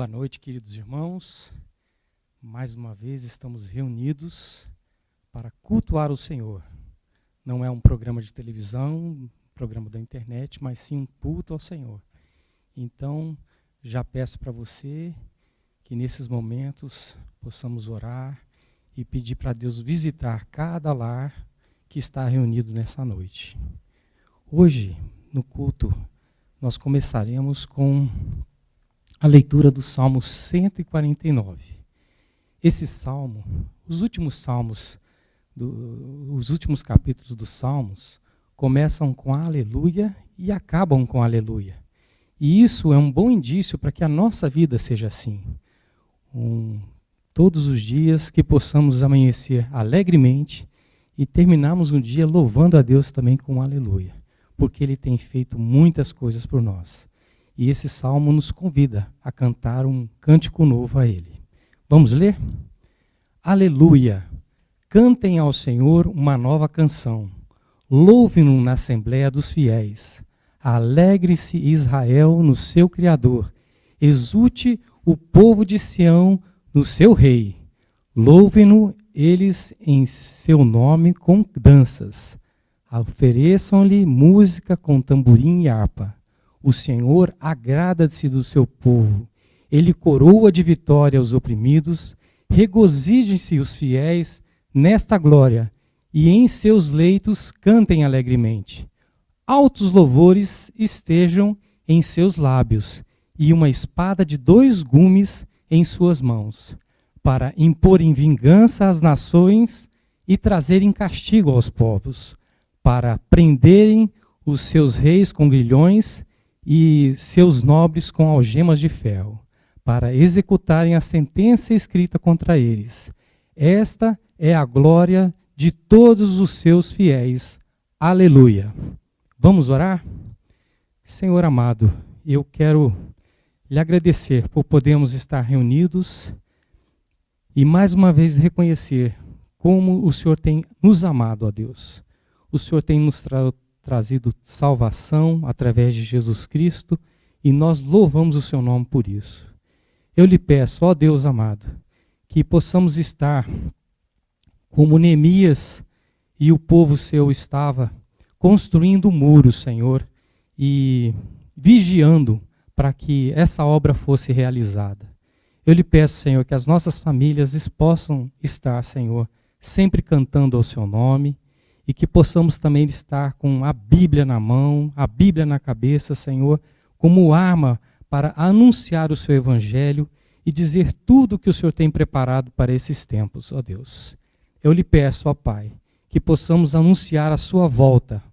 Boa noite, queridos irmãos. Mais uma vez estamos reunidos para cultuar o Senhor. Não é um programa de televisão, um programa da internet, mas sim um culto ao Senhor. Então, já peço para você que nesses momentos possamos orar e pedir para Deus visitar cada lar que está reunido nessa noite. Hoje, no culto, nós começaremos com a leitura do Salmo 149. Esse salmo, os últimos capítulos dos Salmos começam com aleluia e acabam com aleluia. E isso é um bom indício para que a nossa vida seja assim. Todos os dias que possamos amanhecer alegremente e terminarmos um dia louvando a Deus também com aleluia, porque Ele tem feito muitas coisas por nós. E esse salmo nos convida a cantar um cântico novo a Ele. Vamos ler? Aleluia! Cantem ao Senhor uma nova canção. Louvem-no na Assembleia dos Fiéis. Alegre-se Israel no seu Criador. Exulte o povo de Sião no seu Rei. Louvem-no eles em seu nome com danças. Ofereçam-lhe música com tamborim e harpa. O Senhor agrada-se do seu povo. Ele coroa de vitória os oprimidos. Regozijem-se os fiéis nesta glória, e em seus leitos cantem alegremente. Altos louvores estejam em seus lábios, e uma espada de 2 gumes em suas mãos, para imporem vingança às nações e trazerem castigo aos povos, para prenderem os seus reis com grilhões e seus nobres com algemas de ferro, para executarem a sentença escrita contra eles. Esta é a glória de todos os seus fiéis. Aleluia. Vamos orar? Senhor amado, eu quero lhe agradecer por podermos estar reunidos e mais uma vez reconhecer como o Senhor tem nos amado, ó Deus. O Senhor tem nos trazido salvação através de Jesus Cristo e nós louvamos o seu nome por isso. Eu lhe peço, ó Deus amado, que possamos estar como Neemias e o povo seu estava, construindo um muro, Senhor, e vigiando para que essa obra fosse realizada. Eu lhe peço, Senhor, que as nossas famílias possam estar, Senhor, sempre cantando ao seu nome, e que possamos também estar com a Bíblia na mão, a Bíblia na cabeça, Senhor, como arma para anunciar o seu evangelho e dizer tudo o que o Senhor tem preparado para esses tempos, ó Deus. Eu lhe peço, ó Pai, que possamos anunciar a sua volta,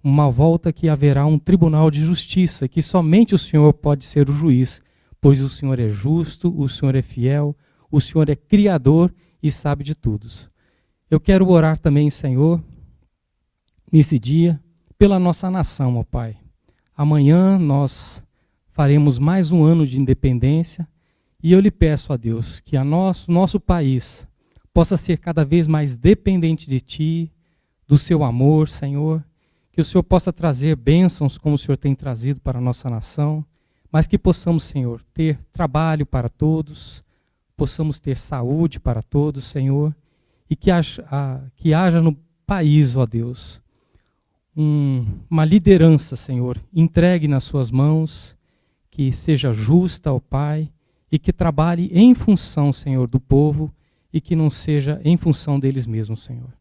uma volta que haverá um tribunal de justiça, que somente o Senhor pode ser o juiz, pois o Senhor é justo, o Senhor é fiel, o Senhor é criador e sabe de tudo. Eu quero orar também, Senhor, nesse dia, pela nossa nação, ó Pai. Amanhã nós faremos mais um ano de independência e eu lhe peço a Deus que nosso país possa ser cada vez mais dependente de Ti, do Seu amor, Senhor, que o Senhor possa trazer bênçãos como o Senhor tem trazido para a nossa nação, mas que possamos, Senhor, ter trabalho para todos, possamos ter saúde para todos, Senhor, e que haja no país, ó Deus, uma liderança, Senhor, entregue nas suas mãos, que seja justa, ó Pai, e que trabalhe em função, Senhor, do povo, e que não seja em função deles mesmos, Senhor.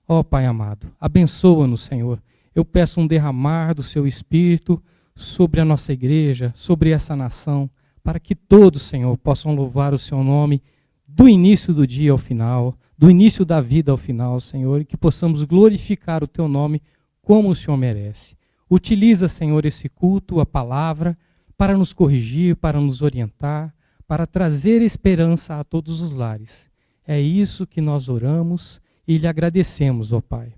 Ó Pai amado, abençoa-nos, Senhor. Eu peço um derramar do Seu Espírito sobre a nossa igreja, sobre essa nação, para que todos, Senhor, possam louvar o Seu nome do início do dia ao final, do início da vida ao final, Senhor, e que possamos glorificar o Teu nome como o Senhor merece. Utiliza, Senhor, esse culto, a palavra, para nos corrigir, para nos orientar, para trazer esperança a todos os lares. É isso que nós oramos e lhe agradecemos, ó Pai.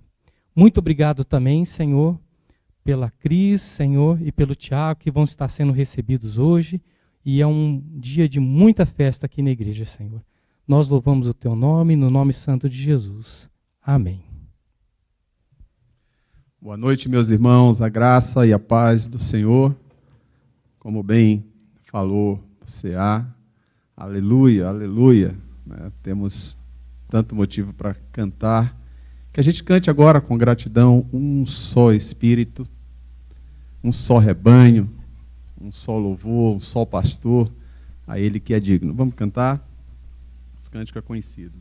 Muito obrigado também, Senhor, pela Cris, Senhor, e pelo Tiago, que vão estar sendo recebidos hoje. E é um dia de muita festa aqui na igreja, Senhor. Nós louvamos o Teu nome, no nome santo de Jesus. Amém. Boa noite, meus irmãos, a graça e a paz do Senhor. Como bem falou o CA, Aleluia, aleluia. Né? Temos tanto motivo para cantar. Que a gente cante agora com gratidão um só Espírito, um só rebanho, um só louvor, um só pastor, a Ele que é digno. Vamos cantar? Esse cântico é conhecido.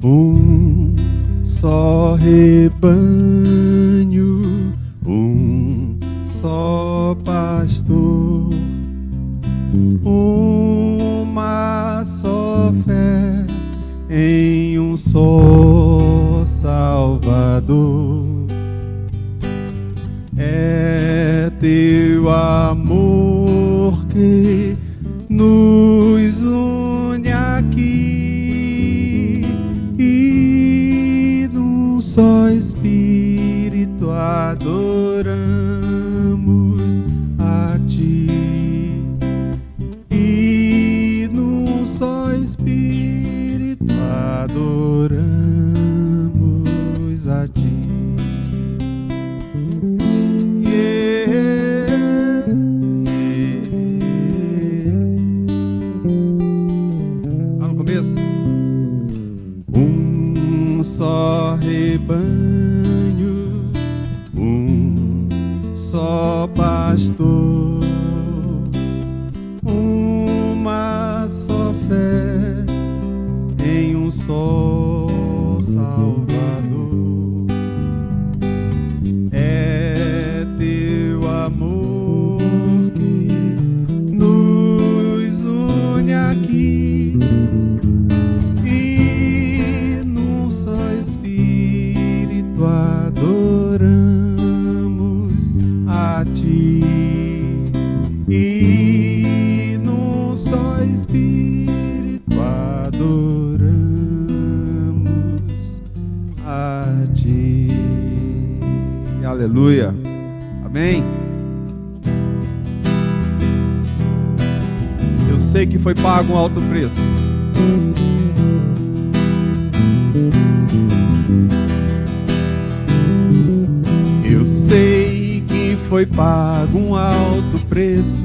Um só rebanho, um só pastor, uma só fé em um só Salvador. É teu amor que nos une aqui e num só Espírito adoramos a Ti. E num só Espírito adoramos a Ti. Lá no começo. Um só rebanho, um só pastor, uma só fé em um só Salvador. É teu amor que nos une aqui e num só Espírito adoramos a Ti. E num só Espírito adoramos a Ti. Aleluia. Amém. Eu sei que foi pago um alto preço. Eu sei que foi pago um alto preço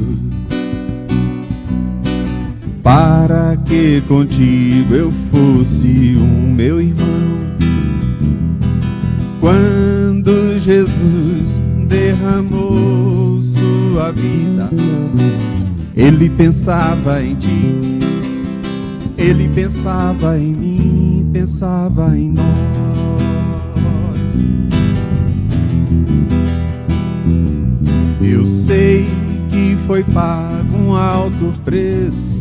para que contigo eu fosse um meu irmão. Quando Jesus derramou sua vida, Ele pensava em ti, Ele pensava em mim, pensava em nós. Eu sei que foi pago um alto preço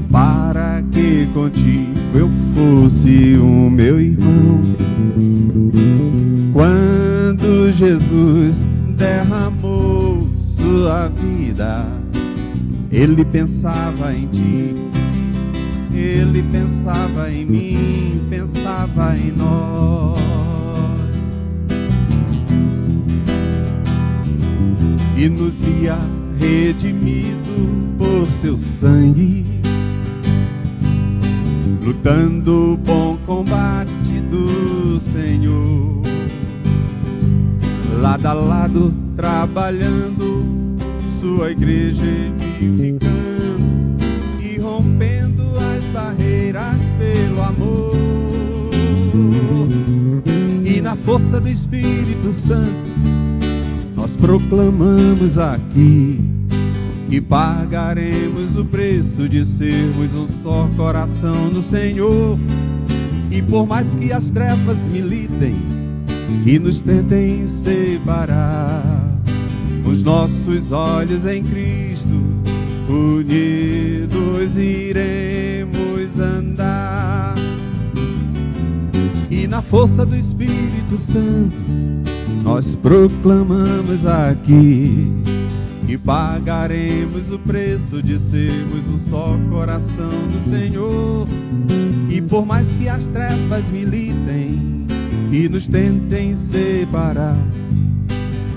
para que contigo eu fosse o meu irmão. Quando Jesus derramou sua vida, Ele pensava em ti, Ele pensava em mim, pensava em nós. E nos via redimido por seu sangue, lutando o bom combate do Senhor, lado a lado trabalhando, sua igreja edificando e rompendo as barreiras pelo amor. E na força do Espírito Santo nós proclamamos aqui que pagaremos o preço de sermos um só coração no Senhor. E por mais que as trevas militem e nos tentem separar, os nossos olhos em Cristo, unidos iremos andar. E na força do Espírito Santo nós proclamamos aqui que pagaremos o preço de sermos um só coração do Senhor. E por mais que as trevas militem que nos tentem separar.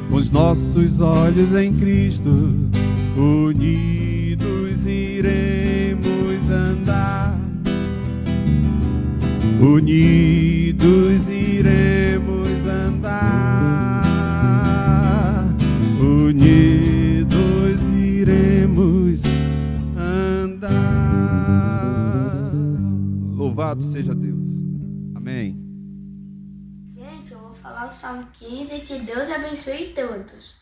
Com os nossos olhos em Cristo, unidos iremos andar. Unidos iremos andar. Unidos iremos andar. Louvado seja Deus. Amém. Gente, eu vou falar o Salmo 15, que Deus abençoe todos.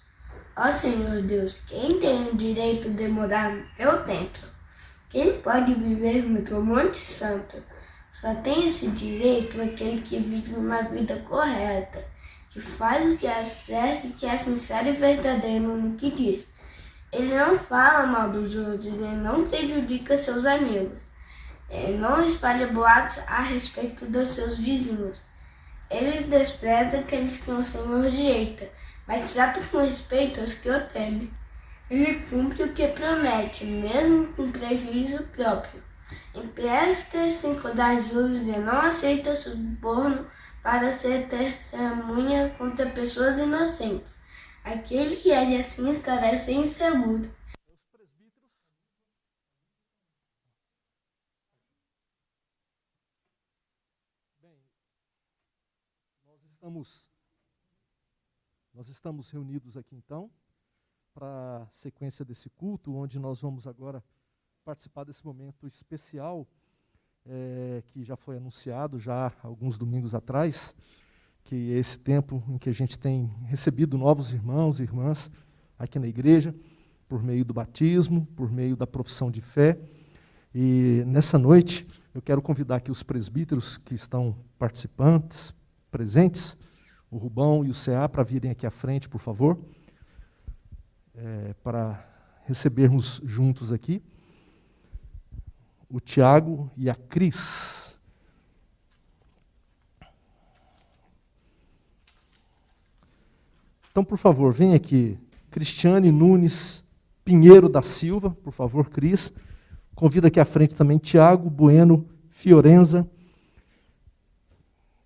Ó Senhor Deus, quem tem o direito de morar no teu templo? Quem pode viver no teu monte santo? Só tem esse direito aquele que vive uma vida correta, que faz o que é certo e que é sincero e verdadeiro no que diz. Ele não fala mal dos outros, ele não prejudica seus amigos. Ele não espalha boatos a respeito dos seus vizinhos. Ele despreza aqueles que o Senhor rejeita, mas trata com respeito os que o temem. Ele cumpre o que promete, mesmo com prejuízo próprio. Empresta sem cobrar juros e não aceita suborno para ser testemunha contra pessoas inocentes. Aquele que age assim estará sem seguro. Nós estamos reunidos aqui então para a sequência desse culto, onde nós vamos agora participar desse momento especial que já foi anunciado já alguns domingos atrás, que é esse tempo em que a gente tem recebido novos irmãos e irmãs aqui na igreja, por meio do batismo, por meio da profissão de fé. E nessa noite eu quero convidar aqui os presbíteros que estão participantes, presentes, o Rubão e o CA, para virem aqui à frente, por favor, para recebermos juntos aqui o Tiago e a Cris. Então, por favor, vem aqui, Cristiane Nunes Pinheiro da Silva, por favor, Cris. Convida aqui à frente também Tiago Bueno Fiorenza.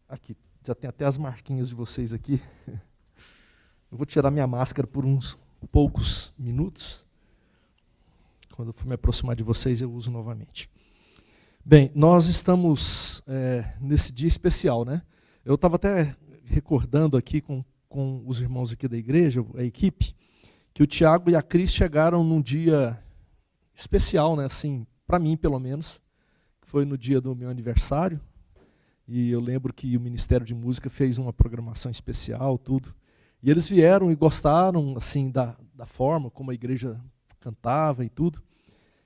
Aqui, já tem até as marquinhas de vocês aqui. Eu vou tirar minha máscara por uns poucos minutos. Quando eu for me aproximar de vocês, eu uso novamente. Bem, nós estamos nesse dia especial, né? Eu estava até recordando aqui com os irmãos aqui da igreja, a equipe, que o Tiago e a Cris chegaram num dia especial, né? Assim, para mim, pelo menos, que foi no dia do meu aniversário. E eu lembro que o Ministério de Música fez uma programação especial, tudo. E eles vieram e gostaram assim da forma como a igreja cantava e tudo.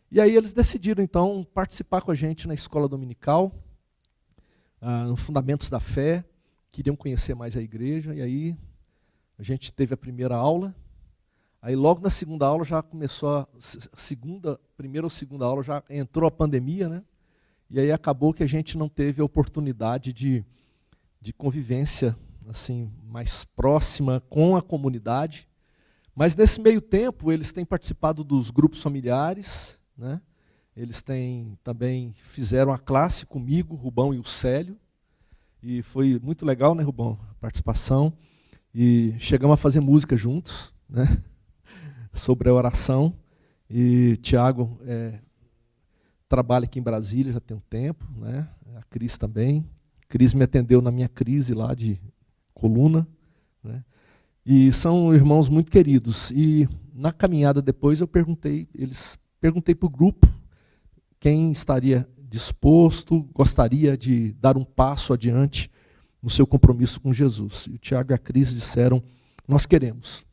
E aí eles decidiram, então, participar com a gente na escola dominical, no Fundamentos da Fé. Queriam conhecer mais a igreja. E aí a gente teve a primeira aula. Aí logo na segunda aula já começou primeira ou segunda aula já entrou a pandemia, né? E aí acabou que a gente não teve a oportunidade de convivência assim, mais próxima com a comunidade. Mas nesse meio tempo eles têm participado dos grupos familiares, né? Eles também fizeram a classe comigo, Rubão e o Célio. E foi muito legal, né, Rubão? A participação. E chegamos a fazer música juntos, né? Sobre a oração. E Tiago trabalha aqui em Brasília já tem um tempo, né? A Cris também. A Cris me atendeu na minha crise lá de coluna, né? E são irmãos muito queridos. E na caminhada depois eu perguntei para o grupo quem estaria disposto, gostaria de dar um passo adiante no seu compromisso com Jesus. E o Tiago e a Cris disseram, nós queremos.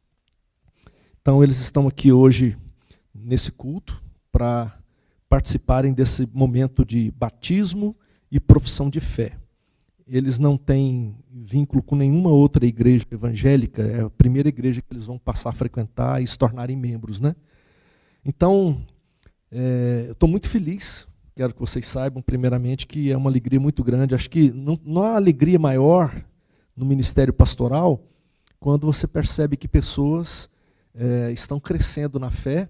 Então eles estão aqui hoje nesse culto para participarem desse momento de batismo e profissão de fé. Eles não têm vínculo com nenhuma outra igreja evangélica, é a primeira igreja que eles vão passar a frequentar e se tornarem membros, né? Então, eu estou muito feliz, quero que vocês saibam, primeiramente, que é uma alegria muito grande. Acho que não há alegria maior no ministério pastoral quando você percebe que pessoas estão crescendo na fé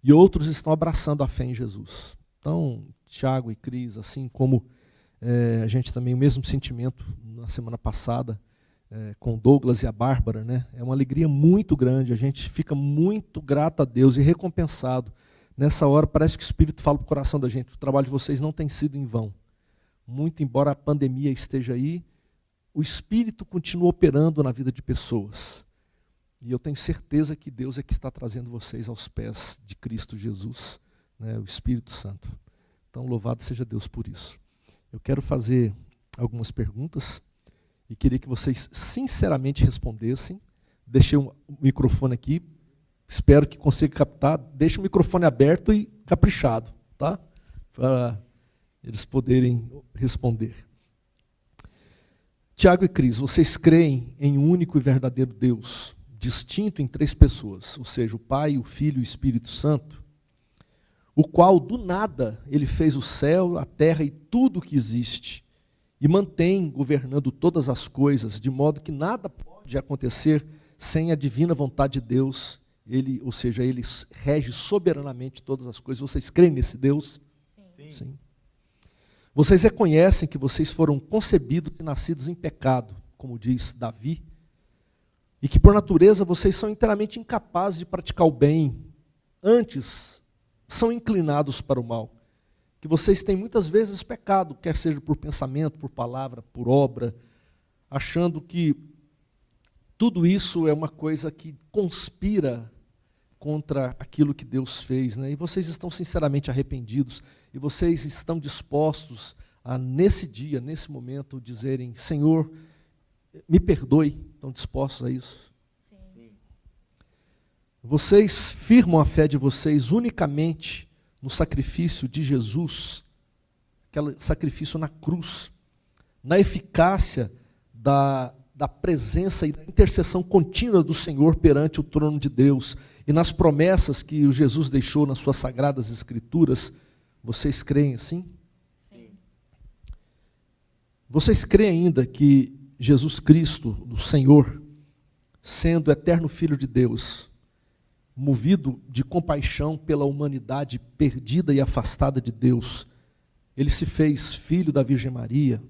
e outros estão abraçando a fé em Jesus. Então, Tiago e Cris, assim como a gente também, o mesmo sentimento na semana passada, com o Douglas e a Bárbara, né? É uma alegria muito grande, a gente fica muito grato a Deus e recompensado. Nessa hora parece que o Espírito fala para o coração da gente, o trabalho de vocês não tem sido em vão. Muito embora a pandemia esteja aí, o Espírito continua operando na vida de pessoas. E eu tenho certeza que Deus é que está trazendo vocês aos pés de Cristo Jesus, né? O Espírito Santo. Então louvado seja Deus por isso. Eu quero fazer algumas perguntas e queria que vocês sinceramente respondessem. Deixei o microfone aqui, espero que consiga captar. Deixe o microfone aberto e caprichado, tá? Para eles poderem responder. Tiago e Cris, vocês creem em um único e verdadeiro Deus, distinto em 3 pessoas, ou seja, o Pai, o Filho e o Espírito Santo, o qual do nada ele fez o céu, a terra e tudo o que existe, e mantém governando todas as coisas, de modo que nada pode acontecer sem a divina vontade de Deus. Ele, ou seja, ele rege soberanamente todas as coisas. Vocês creem nesse Deus? Sim. Sim. Vocês reconhecem que vocês foram concebidos e nascidos em pecado, como diz Davi, e que por natureza vocês são inteiramente incapazes de praticar o bem, antes são inclinados para o mal. Que vocês têm muitas vezes pecado, quer seja por pensamento, por palavra, por obra, achando que tudo isso é uma coisa que conspira contra aquilo que Deus fez, né? E vocês estão sinceramente arrependidos, e vocês estão dispostos a, nesse dia, nesse momento, dizerem, Senhor, me perdoe. Estão dispostos a isso? Sim. Vocês firmam a fé de vocês unicamente no sacrifício de Jesus, aquele sacrifício na cruz, na eficácia da presença e da intercessão contínua do Senhor perante o trono de Deus, e nas promessas que o Jesus deixou nas suas sagradas escrituras. Vocês creem assim? Sim. Vocês creem ainda que Jesus Cristo, o Senhor, sendo eterno Filho de Deus, movido de compaixão pela humanidade perdida e afastada de Deus, ele se fez filho da Virgem Maria,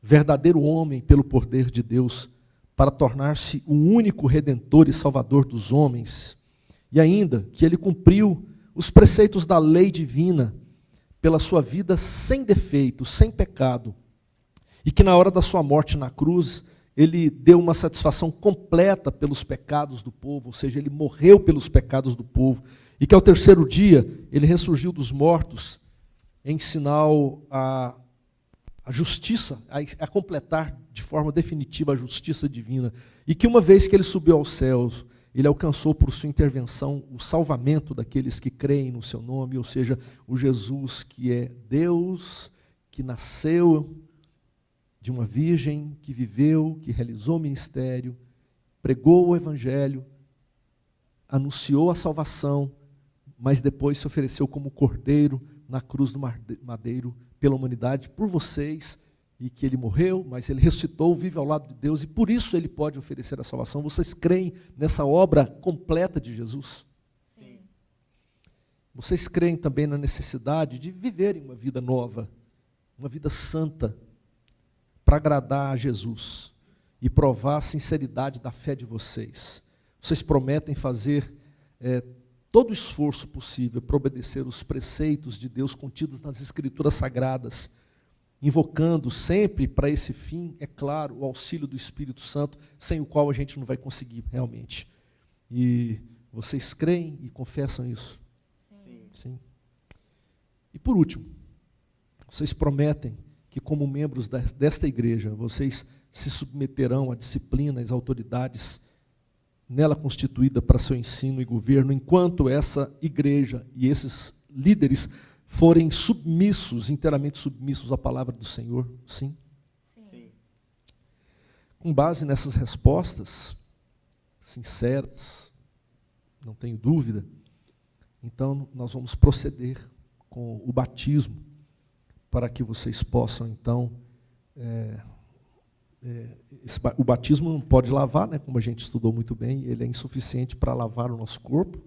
verdadeiro homem pelo poder de Deus, para tornar-se o único redentor e salvador dos homens, e ainda que ele cumpriu os preceitos da lei divina pela sua vida sem defeito, sem pecado, e que na hora da sua morte na cruz, ele deu uma satisfação completa pelos pecados do povo, ou seja, ele morreu pelos pecados do povo, e que ao 3º dia ele ressurgiu dos mortos em sinal a justiça, a completar de forma definitiva a justiça divina, e que uma vez que ele subiu aos céus, ele alcançou por sua intervenção o salvamento daqueles que creem no seu nome, ou seja, o Jesus que é Deus, que nasceu de uma virgem, que viveu, que realizou o ministério, pregou o evangelho, anunciou a salvação, mas depois se ofereceu como cordeiro na cruz do madeiro pela humanidade, por vocês, e que ele morreu, mas ele ressuscitou, vive ao lado de Deus, e por isso ele pode oferecer a salvação. Vocês creem nessa obra completa de Jesus? Sim. Vocês creem também na necessidade de viverem uma vida nova, uma vida santa, para agradar a Jesus e provar a sinceridade da fé de vocês. Vocês prometem fazer todo o esforço possível para obedecer os preceitos de Deus contidos nas Escrituras Sagradas, invocando sempre para esse fim, é claro, o auxílio do Espírito Santo, sem o qual a gente não vai conseguir realmente. E vocês creem e confessam isso? Sim. Sim. E por último, vocês prometem que como membros desta igreja, vocês se submeterão à disciplina, às autoridades nela constituída para seu ensino e governo, enquanto essa igreja e esses líderes forem submissos, inteiramente submissos à palavra do Senhor? Sim? Sim. Com base nessas respostas, sinceras, não tenho dúvida, então nós vamos proceder com o batismo, para que vocês possam, então, o batismo não pode lavar, né, como a gente estudou muito bem, ele é insuficiente para lavar o nosso corpo.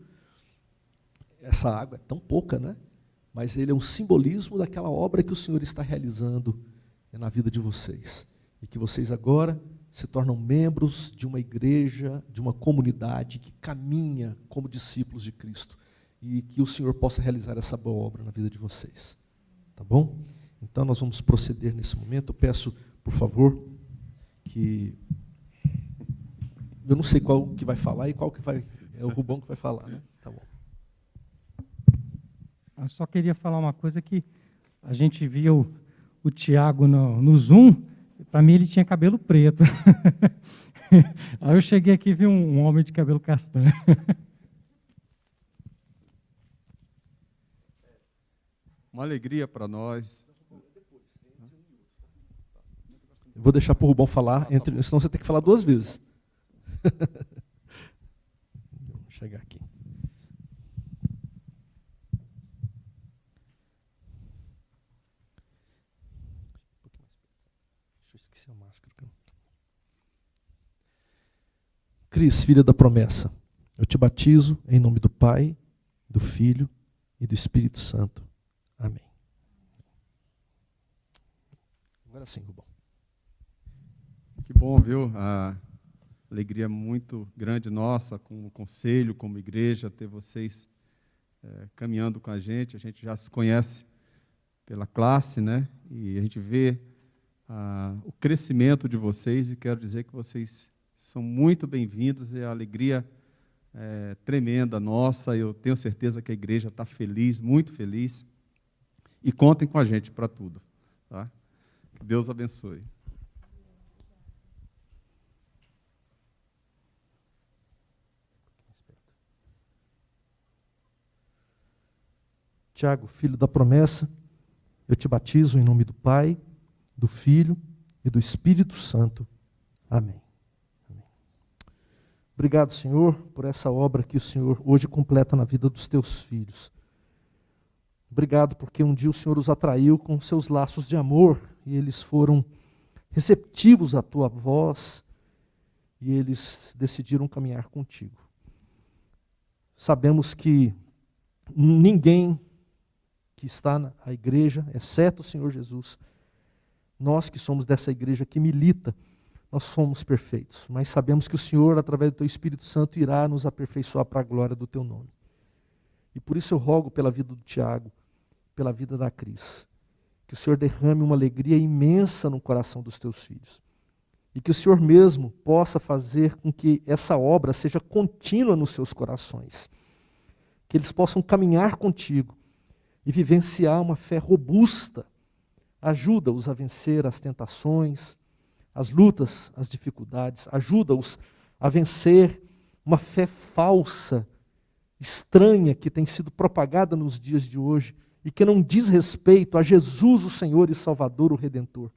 Essa água é tão pouca, né? Mas ele é um simbolismo daquela obra que o Senhor está realizando é na vida de vocês. E que vocês agora se tornam membros de uma igreja, de uma comunidade que caminha como discípulos de Cristo. E que o Senhor possa realizar essa boa obra na vida de vocês. Tá bom? Então nós vamos proceder nesse momento. Eu peço, por favor, que... Eu não sei qual que vai falar e qual que vai... É o Rubão que vai falar, né? Tá bom. Eu só queria falar uma coisa que a gente via o Tiago no Zoom, para mim ele tinha cabelo preto. Aí eu cheguei aqui e vi um homem de cabelo castanho. Uma alegria para nós. Eu vou deixar para o Rubão falar, senão você tem que falar 2 vezes. Vou chegar aqui. Deixa eu esquecer a máscara. Cris, filha da promessa, eu te batizo em nome do Pai, do Filho e do Espírito Santo. Amém. Agora sim, Rubão. Que bom, viu? A alegria muito grande nossa, como conselho, como igreja, ter vocês caminhando com a gente. A gente já se conhece pela classe, né? E a gente vê o crescimento de vocês e quero dizer que vocês são muito bem-vindos e a alegria tremenda nossa. Eu tenho certeza que a igreja está feliz, muito feliz. E contem com a gente para tudo. Tá? Que Deus abençoe. Tiago, filho da promessa, eu te batizo em nome do Pai, do Filho e do Espírito Santo. Amém. Amém. Obrigado, Senhor, por essa obra que o Senhor hoje completa na vida dos teus filhos. Obrigado porque um dia o Senhor os atraiu com seus laços de amor e eles foram receptivos à tua voz e eles decidiram caminhar contigo. Sabemos que ninguém que está na igreja, exceto o Senhor Jesus, nós que somos dessa igreja que milita, nós somos perfeitos, mas sabemos que o Senhor, através do teu Espírito Santo, irá nos aperfeiçoar para a glória do teu nome. E por isso eu rogo pela vida do Tiago, pela vida da Cris, que o Senhor derrame uma alegria imensa no coração dos teus filhos. E que o Senhor mesmo possa fazer com que essa obra seja contínua nos seus corações. Que eles possam caminhar contigo e vivenciar uma fé robusta. Ajuda-os a vencer as tentações, as lutas, as dificuldades. Ajuda-os a vencer uma fé falsa, estranha, que tem sido propagada nos dias de hoje e que não diz respeito a Jesus, o Senhor e Salvador, o Redentor.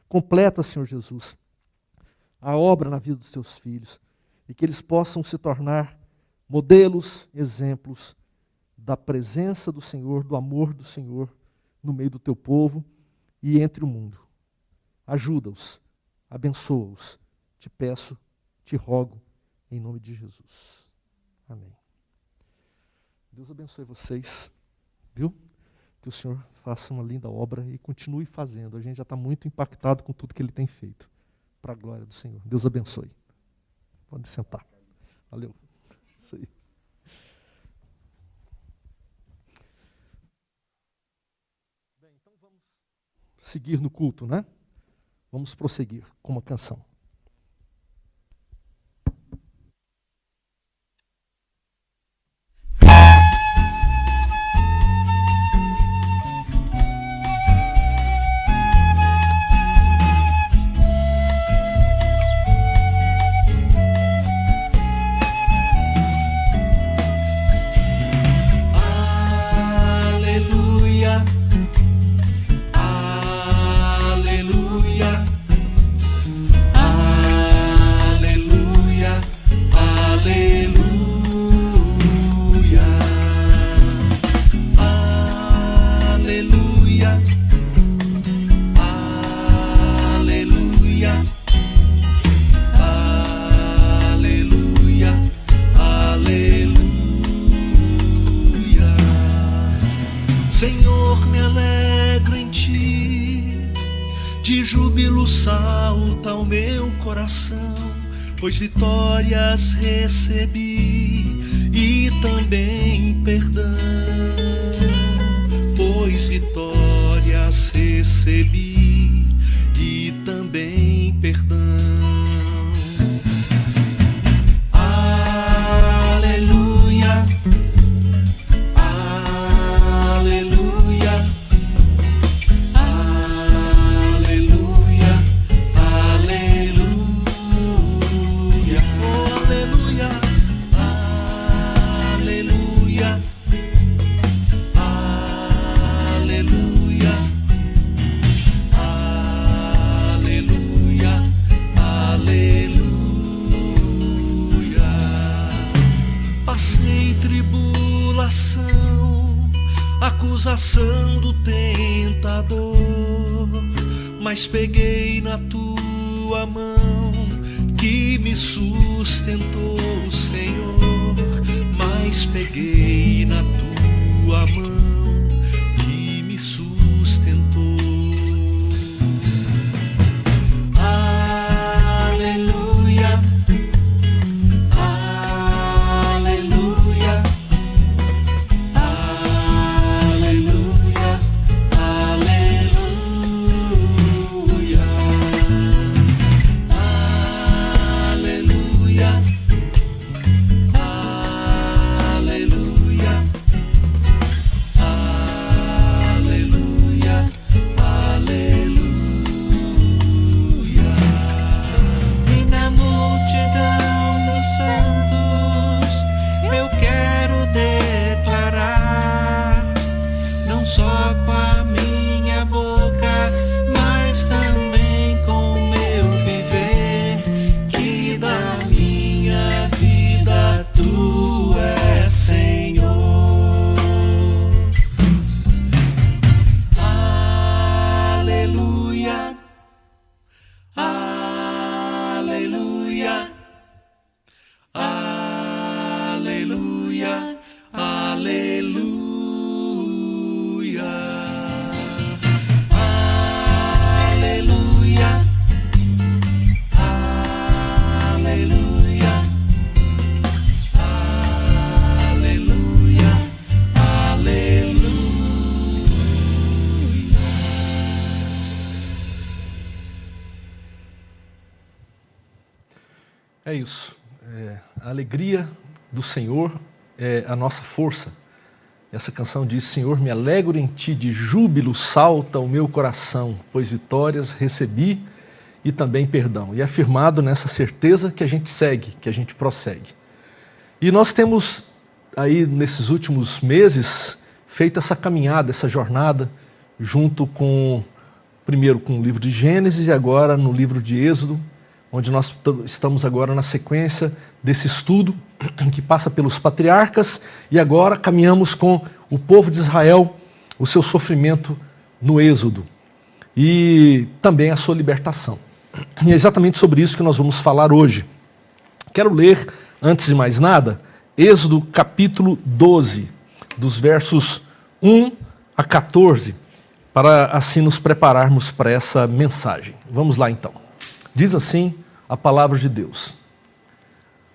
Completa, Senhor Jesus, a obra na vida dos teus filhos e que eles possam se tornar modelos, exemplos da presença do Senhor, do amor do Senhor no meio do teu povo e entre o mundo. Ajuda-os, abençoa-os. Te peço, te rogo, em nome de Jesus. Amém. Deus abençoe vocês, viu? Que o Senhor faça uma linda obra e continue fazendo. A gente já está muito impactado com tudo que Ele tem feito. Para a glória do Senhor. Deus abençoe. Pode sentar. Valeu. Isso aí. Bem, então vamos seguir no culto, né? Vamos prosseguir com uma canção. de júbilo salta o meu coração, pois vitórias recebi e também perdão. Pois vitórias recebi e também perdão. Aleluia, aleluia, aleluia, aleluia, aleluia, aleluia, aleluia, aleluia, aleluia. Passei tribulação, acusação do tentador, mas peguei na tua mão que me sustentou, Senhor. Mas peguei na tua mão que me sustentou. Aleluia, aleluia, aleluia, aleluia, aleluia, aleluia, aleluia, aleluia. E na multidão dos santos eu quero declarar, não só com a minha boca, mas também com o meu viver, que da minha vida tu és Senhor. Aleluia, aleluia, aleluia, aleluia, aleluia, aleluia, aleluia, aleluia. É isso. A alegria do Senhor é a nossa força. Essa canção diz: Senhor, me alegro em ti, de júbilo salta o meu coração, pois vitórias recebi e também perdão. E é afirmado nessa certeza que a gente segue, que a gente prossegue. E nós temos aí nesses últimos meses feito essa caminhada, essa jornada, junto com, primeiro com o livro de Gênesis e agora no livro de Êxodo, onde nós estamos agora na sequência desse estudo que passa pelos patriarcas e agora caminhamos com o povo de Israel, o seu sofrimento no Êxodo e também a sua libertação. E é exatamente sobre isso que nós vamos falar hoje. Quero ler, antes de mais nada, Êxodo capítulo 12, dos versos 1 a 14, para assim nos prepararmos para essa mensagem. Vamos lá então. Diz assim a palavra de Deus: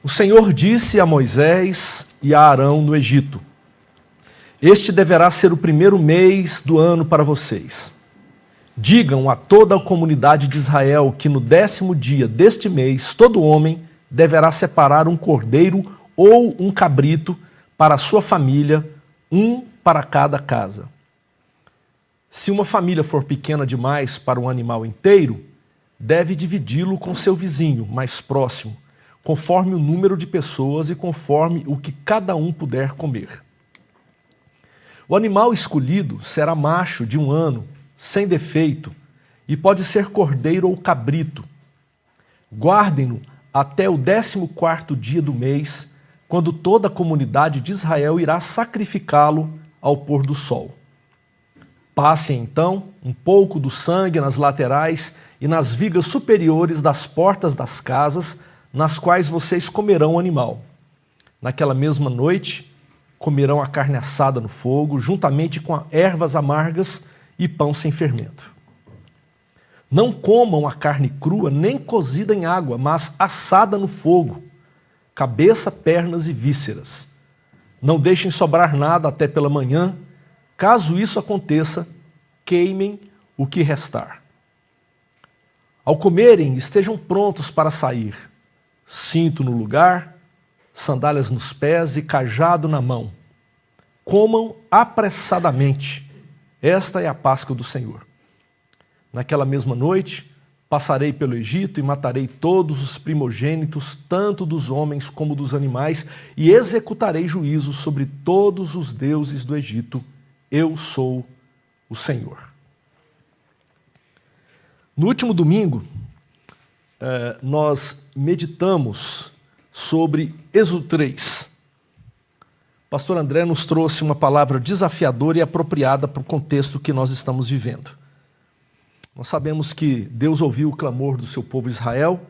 O Senhor disse a Moisés e a Arão no Egito: Este deverá ser o primeiro mês do ano para vocês. Digam a toda a comunidade de Israel que no 10º dia deste mês todo homem deverá separar um cordeiro ou um cabrito para a sua família, um para cada casa. Se uma família for pequena demais para um animal inteiro, deve dividi-lo com seu vizinho mais próximo, conforme o número de pessoas e conforme o que cada um puder comer. O animal escolhido será macho de 1 ano, sem defeito, e pode ser cordeiro ou cabrito. Guardem-no até o 14º dia do mês, quando toda a comunidade de Israel irá sacrificá-lo ao pôr do sol. Passem, então, um pouco do sangue nas laterais e nas vigas superiores das portas das casas, nas quais vocês comerão o animal. Naquela mesma noite, comerão a carne assada no fogo, juntamente com ervas amargas e pão sem fermento. Não comam a carne crua, nem cozida em água, mas assada no fogo, cabeça, pernas e vísceras. Não deixem sobrar nada até pela manhã. Caso isso aconteça, queimem o que restar. Ao comerem, estejam prontos para sair. Cinto no lugar, sandálias nos pés e cajado na mão. Comam apressadamente. Esta é a Páscoa do Senhor. Naquela mesma noite, passarei pelo Egito e matarei todos os primogênitos, tanto dos homens como dos animais, e executarei juízo sobre todos os deuses do Egito. Eu sou o Senhor. No último domingo, nós meditamos sobre Êxodo 3. O pastor André nos trouxe uma palavra desafiadora e apropriada para o contexto que nós estamos vivendo. Nós sabemos que Deus ouviu o clamor do seu povo Israel,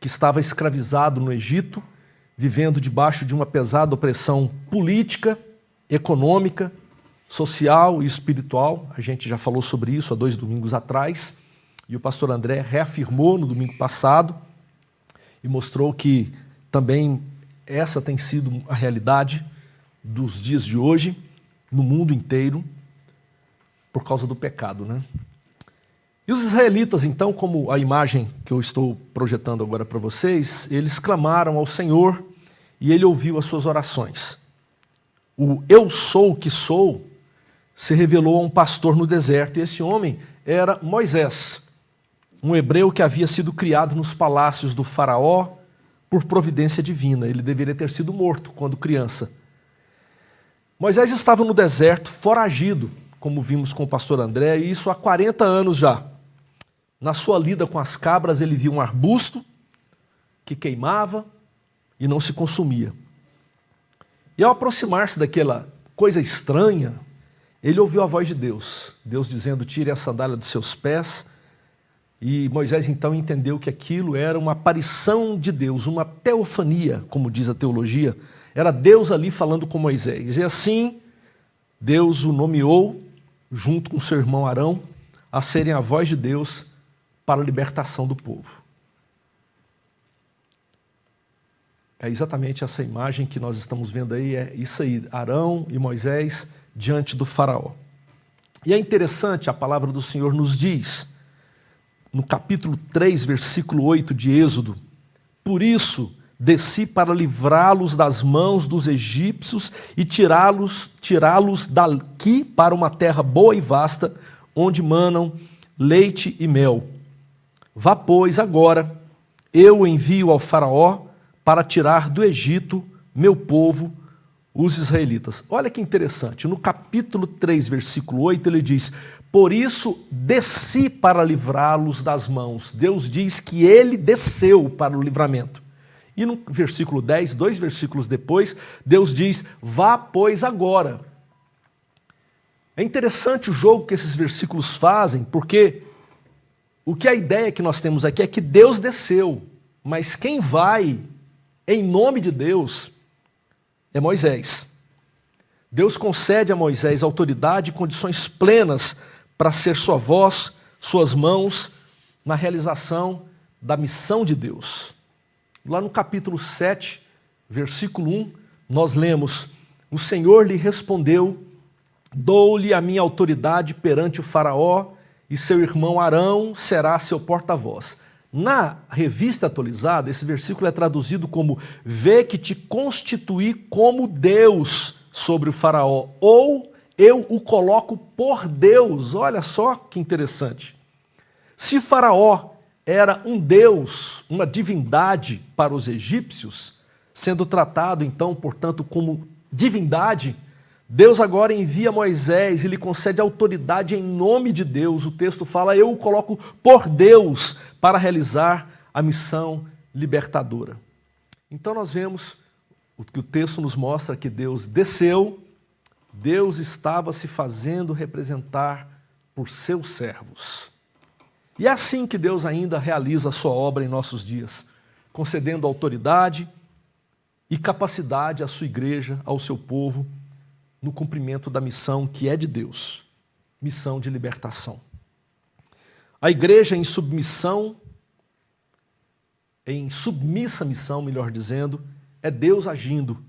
que estava escravizado no Egito, vivendo debaixo de uma pesada opressão política, econômica, social e espiritual. A gente já falou sobre isso há 2 domingos atrás, e o pastor André reafirmou no domingo passado e mostrou que também essa tem sido a realidade dos dias de hoje, no mundo inteiro, por causa do pecado, né? E os israelitas, então, como a imagem que eu estou projetando agora para vocês, eles clamaram ao Senhor e ele ouviu as suas orações. O eu sou o que sou se revelou a um pastor no deserto, e esse homem era Moisés, um hebreu que havia sido criado nos palácios do faraó por providência divina. Ele deveria ter sido morto quando criança. Moisés estava no deserto, foragido, como vimos com o pastor André, e isso há 40 anos já. Na sua lida com as cabras, ele viu um arbusto que queimava e não se consumia. E ao aproximar-se daquela coisa estranha, ele ouviu a voz de Deus. Deus dizendo, tire a sandália dos seus pés. E Moisés então entendeu que aquilo era uma aparição de Deus, uma teofania, como diz a teologia. Era Deus ali falando com Moisés. E assim, Deus o nomeou, junto com seu irmão Arão, a serem a voz de Deus para a libertação do povo. É exatamente essa imagem que nós estamos vendo aí, é isso aí, Arão e Moisés diante do faraó. E é interessante, a palavra do Senhor nos diz, no capítulo 3, versículo 8 de Êxodo, por isso desci para livrá-los das mãos dos egípcios e tirá-los daqui para uma terra boa e vasta, onde manam leite e mel. Vá, pois, agora, eu envio ao faraó para tirar do Egito meu povo, os israelitas. Olha que interessante, no capítulo 3, versículo 8, ele diz, por isso desci para livrá-los das mãos. Deus diz que ele desceu para o livramento. E no versículo 10, 2 versículos depois, Deus diz, vá, pois, agora. É interessante o jogo que esses versículos fazem, porque o que a ideia que nós temos aqui é que Deus desceu, mas quem vai em nome de Deus é Moisés. Deus concede a Moisés autoridade e condições plenas para ser sua voz, suas mãos, na realização da missão de Deus. Lá no capítulo 7, versículo 1, nós lemos, o Senhor lhe respondeu, dou-lhe a minha autoridade perante o faraó, e seu irmão Arão será seu porta-voz. Na revista atualizada, esse versículo é traduzido como vê que te constituí como Deus sobre o faraó, ou eu o coloco por Deus. Olha só que interessante. Se faraó era um deus, uma divindade para os egípcios, sendo tratado então, portanto, como divindade, Deus agora envia Moisés e lhe concede autoridade em nome de Deus. O texto fala, eu o coloco por Deus para realizar a missão libertadora. Então nós vemos o que o texto nos mostra, que Deus desceu, Deus estava se fazendo representar por seus servos. E é assim que Deus ainda realiza a sua obra em nossos dias, concedendo autoridade e capacidade à sua igreja, ao seu povo, no cumprimento da missão que é de Deus, missão de libertação. A igreja em submissa missão, melhor dizendo, é Deus agindo,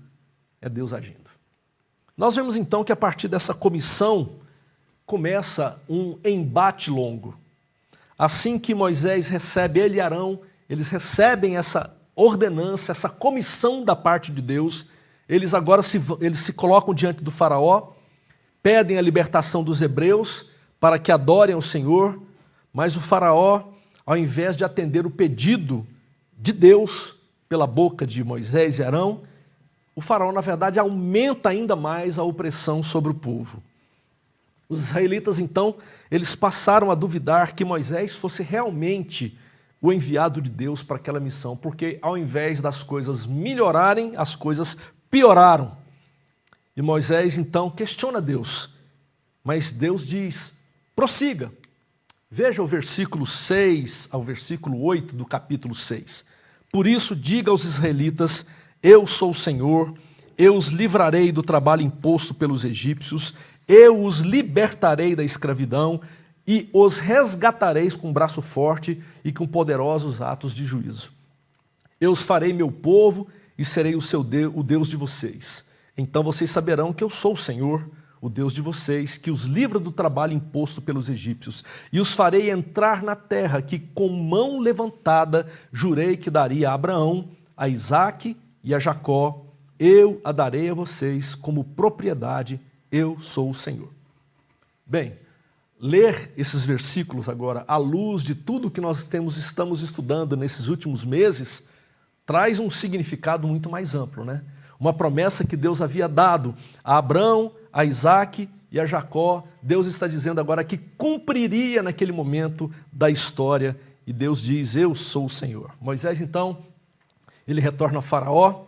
Nós vemos então que a partir dessa comissão começa um embate longo. Assim que Moisés recebe, ele e Arão, eles recebem essa ordenança, essa comissão da parte de Deus, eles agora se colocam diante do faraó, pedem a libertação dos hebreus para que adorem ao Senhor, mas o faraó, ao invés de atender o pedido de Deus pela boca de Moisés e Arão, o faraó, na verdade, aumenta ainda mais a opressão sobre o povo. Os israelitas, então, eles passaram a duvidar que Moisés fosse realmente o enviado de Deus para aquela missão, porque ao invés das coisas melhorarem, as coisas pioraram. E Moisés, então, questiona Deus, mas Deus diz, prossiga. Veja o versículo 6 ao versículo 8 do capítulo 6. Por isso, diga aos israelitas, eu sou o Senhor, eu os livrarei do trabalho imposto pelos egípcios, eu os libertarei da escravidão e os resgatareis com braço forte e com poderosos atos de juízo. Eu os farei meu povo e serei o Deus de vocês. Então vocês saberão que eu sou o Senhor, o Deus de vocês, que os livra do trabalho imposto pelos egípcios, e os farei entrar na terra que com mão levantada jurei que daria a Abraão, a Isaque e a Jacó, eu a darei a vocês como propriedade, eu sou o Senhor. Bem, ler esses versículos agora, à luz de tudo que nós estamos estudando nesses últimos meses, traz um significado muito mais amplo, né? Uma promessa que Deus havia dado a Abraão, a Isaque e a Jacó, Deus está dizendo agora que cumpriria naquele momento da história, e Deus diz, eu sou o Senhor. Moisés, então, ele retorna a Faraó,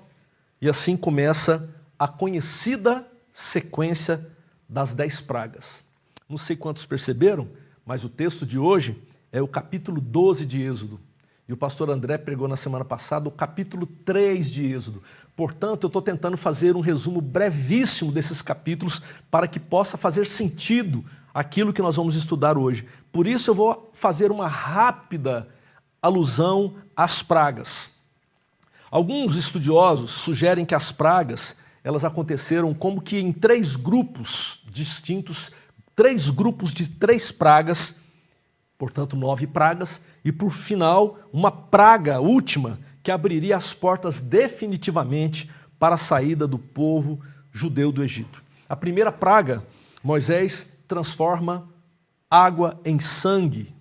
e assim começa a conhecida sequência das 10 pragas. Não sei quantos perceberam, mas o texto de hoje é o capítulo 12 de Êxodo. E o pastor André pregou na semana passada o capítulo 3 de Êxodo. Portanto, eu estou tentando fazer um resumo brevíssimo desses capítulos para que possa fazer sentido aquilo que nós vamos estudar hoje. Por isso eu vou fazer uma rápida alusão às pragas. Alguns estudiosos sugerem que as pragas elas aconteceram como que em 3 grupos distintos, 3 grupos de 3 pragas, portanto 9 pragas, e por final uma praga última que abriria as portas definitivamente para a saída do povo judeu do Egito. A primeira praga, Moisés transforma água em sangue,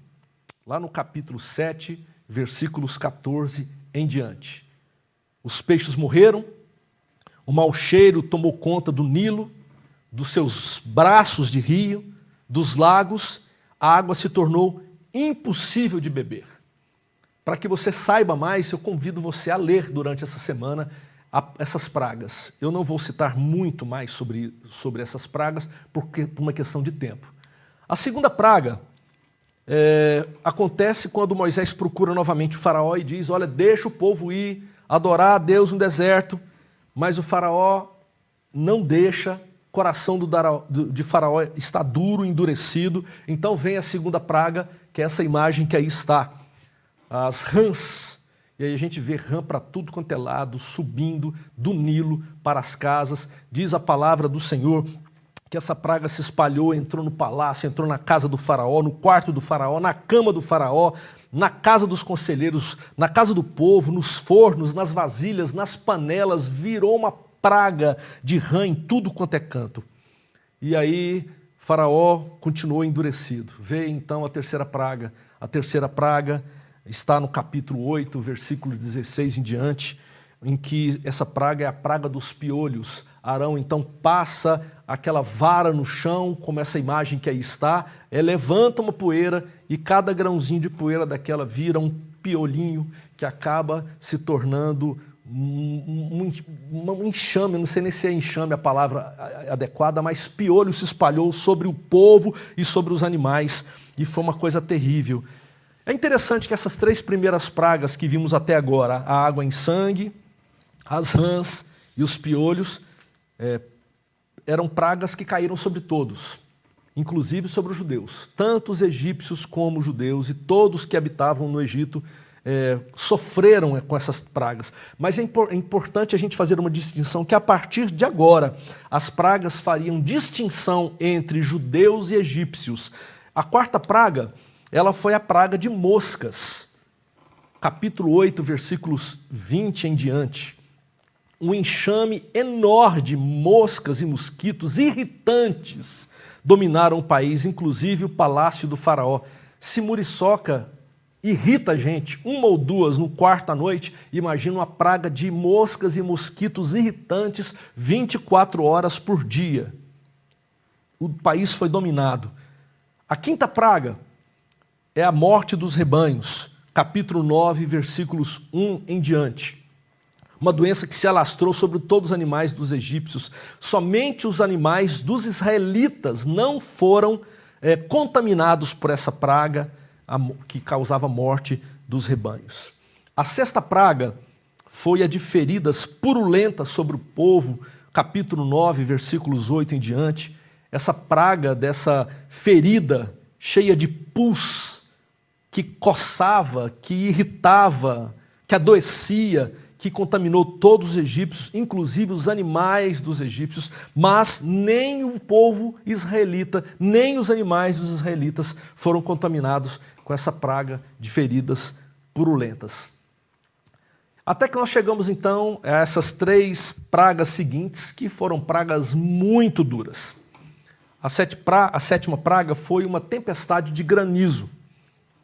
lá no capítulo 7, versículos 14 em diante. Os peixes morreram, o mau cheiro tomou conta do Nilo, dos seus braços de rio, dos lagos, a água se tornou impossível de beber. Para que você saiba mais, eu convido você a ler durante essa semana essas pragas. Eu não vou citar muito mais sobre essas pragas, por uma questão de tempo. A segunda praga acontece quando Moisés procura novamente o faraó e diz, olha, deixa o povo ir adorar a Deus no deserto, mas o faraó não deixa, o coração de faraó está duro, endurecido, então vem a segunda praga, que é essa imagem que aí está, as rãs, e aí a gente vê rã para tudo quanto é lado, subindo do Nilo para as casas, diz a palavra do Senhor, que essa praga se espalhou, entrou no palácio, entrou na casa do faraó, no quarto do faraó, na cama do faraó, na casa dos conselheiros, na casa do povo, nos fornos, nas vasilhas, nas panelas, virou uma praga de rã em tudo quanto é canto. E aí Faraó continuou endurecido. Veio então a terceira praga. A terceira praga está no capítulo 8, versículo 16 em diante, em que essa praga é a praga dos piolhos. Arão então passa aquela vara no chão, como essa imagem que aí está, levanta uma poeira e cada grãozinho de poeira daquela vira um piolinho que acaba se tornando um enxame, não sei nem se é enxame a palavra adequada, mas piolho se espalhou sobre o povo e sobre os animais e foi uma coisa terrível. É interessante que essas 3 primeiras pragas que vimos até agora, a água em sangue, as rãs e os piolhos, eram pragas que caíram sobre todos. inclusive sobre os judeus. Tanto os egípcios como os judeus e todos que habitavam no Egito sofreram com essas pragas. Mas é importante a gente fazer uma distinção que a partir de agora as pragas fariam distinção entre judeus e egípcios. A quarta praga, ela foi a praga de moscas. Capítulo 8, versículos 20 em diante. Um enxame enorme de moscas e mosquitos irritantes dominaram o país, inclusive o palácio do faraó. Se muriçoca irrita a gente, uma ou duas no quarto à noite, imagina uma praga de moscas e mosquitos irritantes 24 horas por dia. O país foi dominado. A quinta praga é a morte dos rebanhos, capítulo 9, versículos 1 em diante. Uma doença que se alastrou sobre todos os animais dos egípcios. Somente os animais dos israelitas não foram contaminados por essa praga que causava a morte dos rebanhos. A sexta praga foi a de feridas purulentas sobre o povo, capítulo 9, versículos 8 em diante. Essa praga dessa ferida cheia de pus, que coçava, que irritava, que adoecia, que contaminou todos os egípcios, inclusive os animais dos egípcios, mas nem o povo israelita, nem os animais dos israelitas foram contaminados com essa praga de feridas purulentas. Até que nós chegamos então a essas três pragas seguintes, que foram pragas muito duras. A sétima praga foi uma tempestade de granizo,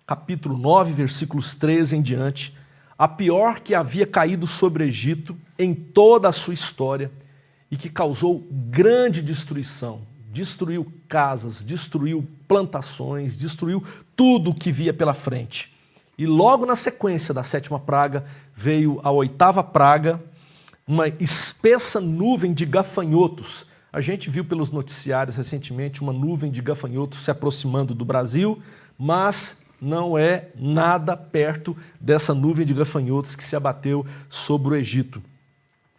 capítulo 9, versículos 13 em diante, a pior que havia caído sobre o Egito em toda a sua história e que causou grande destruição. Destruiu casas, destruiu plantações, destruiu tudo o que via pela frente. E logo na sequência da sétima praga veio a oitava praga, uma espessa nuvem de gafanhotos. A gente viu pelos noticiários recentemente uma nuvem de gafanhotos se aproximando do Brasil, mas não é nada perto dessa nuvem de gafanhotos que se abateu sobre o Egito.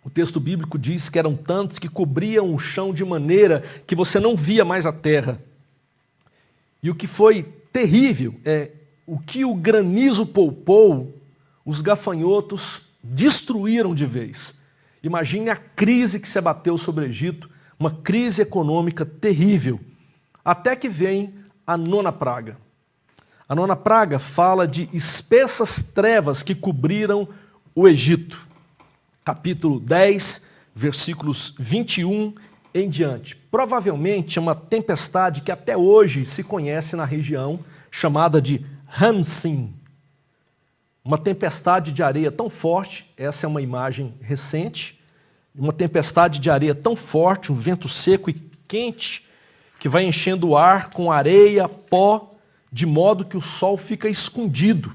O texto bíblico diz que eram tantos que cobriam o chão de maneira que você não via mais a terra. E o que foi terrível é o que o granizo poupou, os gafanhotos destruíram de vez. Imagine a crise que se abateu sobre o Egito, uma crise econômica terrível, até que vem a nona praga. A nona praga fala de espessas trevas que cobriram o Egito. Capítulo 10, versículos 21 em diante. Provavelmente é uma tempestade que até hoje se conhece na região, chamada de Hamsin. Uma tempestade de areia tão forte, essa é uma imagem recente, uma tempestade de areia tão forte, um vento seco e quente, que vai enchendo o ar com areia, pó, de modo que o sol fica escondido.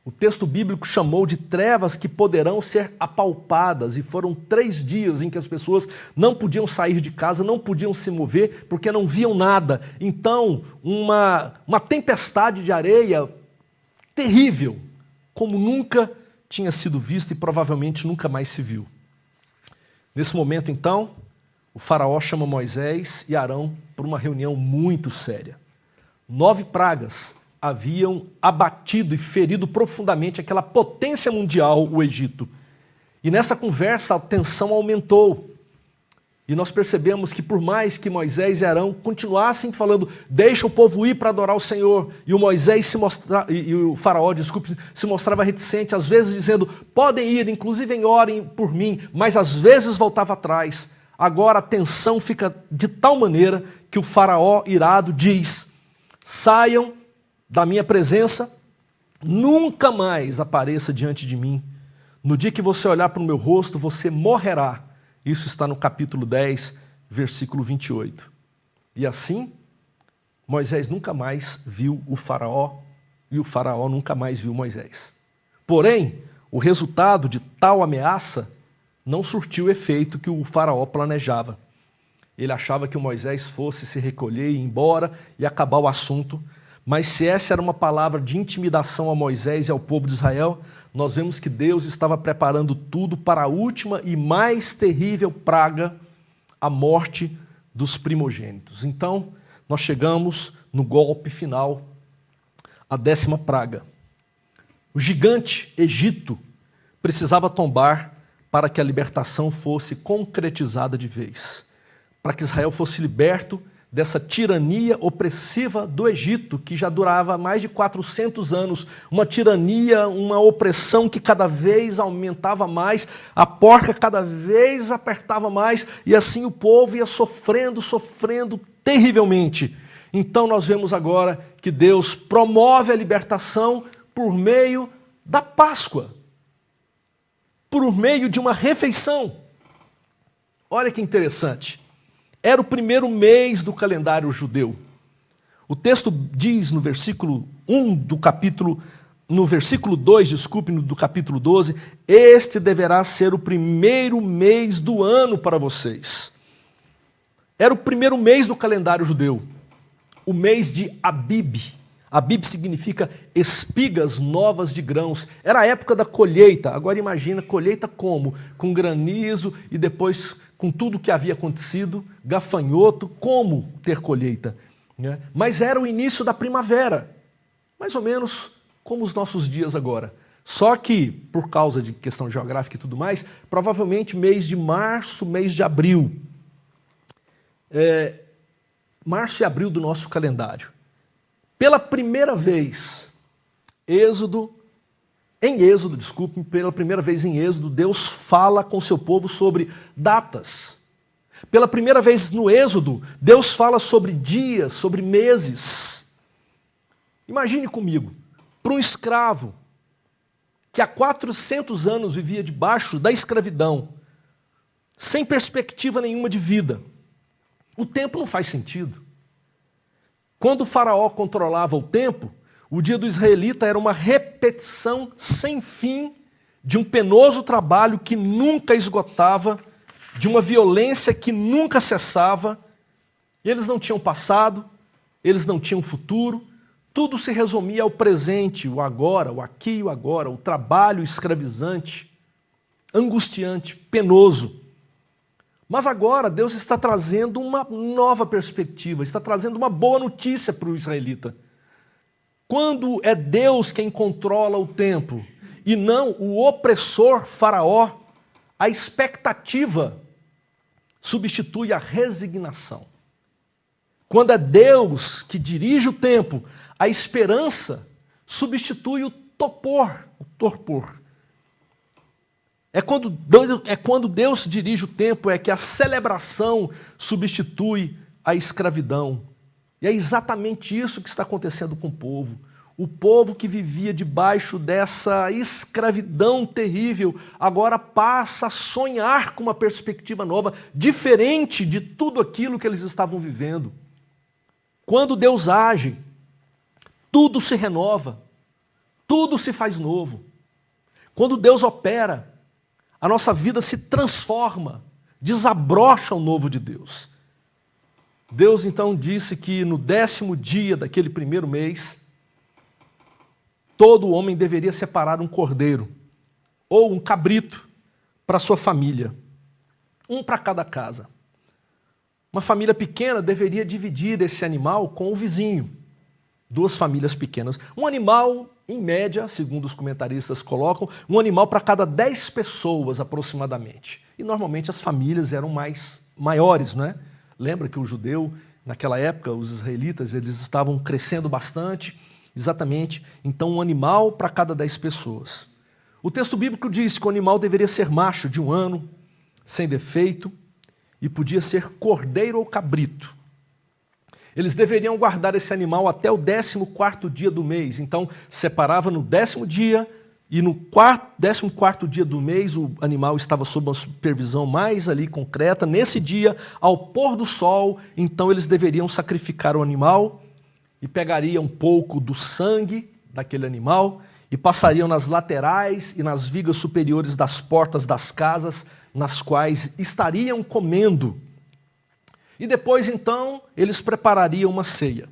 O texto bíblico chamou de trevas que poderão ser apalpadas, e foram 3 dias em que as pessoas não podiam sair de casa, não podiam se mover, porque não viam nada. Então, uma tempestade de areia terrível, como nunca tinha sido vista e provavelmente nunca mais se viu. Nesse momento, então, o faraó chama Moisés e Arão para uma reunião muito séria. 9 pragas haviam abatido e ferido profundamente aquela potência mundial, o Egito. E nessa conversa a tensão aumentou. E nós percebemos que por mais que Moisés e Arão continuassem falando, deixa o povo ir para adorar o Senhor, e o faraó, se mostrava reticente, às vezes dizendo, podem ir, inclusive orem por mim, mas às vezes voltava atrás. Agora a tensão fica de tal maneira que o faraó irado diz, saiam da minha presença, nunca mais apareça diante de mim. No dia que você olhar para o meu rosto, você morrerá. Isso está no capítulo 10, versículo 28. E assim, Moisés nunca mais viu o faraó, e o faraó nunca mais viu Moisés. Porém, o resultado de tal ameaça não surtiu o efeito que o faraó planejava. Ele achava que o Moisés fosse se recolher e ir embora e acabar o assunto. Mas se essa era uma palavra de intimidação a Moisés e ao povo de Israel, nós vemos que Deus estava preparando tudo para a última e mais terrível praga, a morte dos primogênitos. Então, nós chegamos no golpe final, a 10ª praga. O gigante Egito precisava tombar para que a libertação fosse concretizada de vez, para que Israel fosse liberto dessa tirania opressiva do Egito, que já durava mais de 400 anos, uma tirania, uma opressão que cada vez aumentava mais, a porca cada vez apertava mais, e assim o povo ia sofrendo terrivelmente. Então nós vemos agora que Deus promove a libertação por meio da Páscoa, por meio de uma refeição. Olha que interessante. Era o primeiro mês do calendário judeu. O texto diz no versículo 1 do capítulo, no versículo 2, do capítulo 12, este deverá ser o primeiro mês do ano para vocês. Era o primeiro mês do calendário judeu, o mês de Abib. Abib significa espigas novas de grãos. Era a época da colheita. Agora imagina, colheita como? Com granizo e depois com tudo o que havia acontecido, gafanhoto, como ter colheita? Né? Mas era o início da primavera, mais ou menos como os nossos dias agora. Só que, por causa de questão geográfica e tudo mais, provavelmente mês de março, mês de abril. Março e abril do nosso calendário. Pela primeira vez, pela primeira vez em Êxodo, Deus fala com seu povo sobre datas. Pela primeira vez no Êxodo, Deus fala sobre dias, sobre meses. Imagine comigo, para um escravo que há 400 anos vivia debaixo da escravidão, sem perspectiva nenhuma de vida, o tempo não faz sentido. Quando o faraó controlava o tempo, o dia do israelita era uma repetição sem fim de um penoso trabalho que nunca esgotava, de uma violência que nunca cessava. Eles não tinham passado, eles não tinham futuro, tudo se resumia ao presente, o agora, o aqui e o agora, o trabalho escravizante, angustiante, penoso. Mas agora Deus está trazendo uma nova perspectiva, está trazendo uma boa notícia para o israelita. Quando é Deus quem controla o tempo e não o opressor faraó, a expectativa substitui a resignação. Quando é Deus que dirige o tempo, a esperança substitui o torpor. É quando Deus dirige o tempo, é que a celebração substitui a escravidão. E é exatamente isso que está acontecendo com o povo. O povo que vivia debaixo dessa escravidão terrível, agora passa a sonhar com uma perspectiva nova, diferente de tudo aquilo que eles estavam vivendo. Quando Deus age, tudo se renova, tudo se faz novo. Quando Deus opera, a nossa vida se transforma, desabrocha o novo de Deus. Deus então disse que no 10º dia daquele primeiro mês, todo homem deveria separar um cordeiro ou um cabrito para sua família, um para cada casa. Uma família pequena deveria dividir esse animal com o vizinho, 2 famílias pequenas. Um animal, em média, segundo os comentaristas colocam, um animal para cada 10 pessoas aproximadamente. E normalmente as famílias eram maiores, não é? Lembra que o judeu, naquela época, os israelitas, eles estavam crescendo bastante, exatamente. Então, um animal para cada 10 pessoas. O texto bíblico diz que o animal deveria ser macho de 1 ano, sem defeito, e podia ser cordeiro ou cabrito. Eles deveriam guardar esse animal até o 14º dia do mês. Então, separava no 10º dia e no 14º dia do mês o animal estava sob uma supervisão mais ali concreta. Nesse dia, ao pôr do sol, então eles deveriam sacrificar o animal e pegariam um pouco do sangue daquele animal e passariam nas laterais e nas vigas superiores das portas das casas nas quais estariam comendo. E depois, então, eles preparariam uma ceia.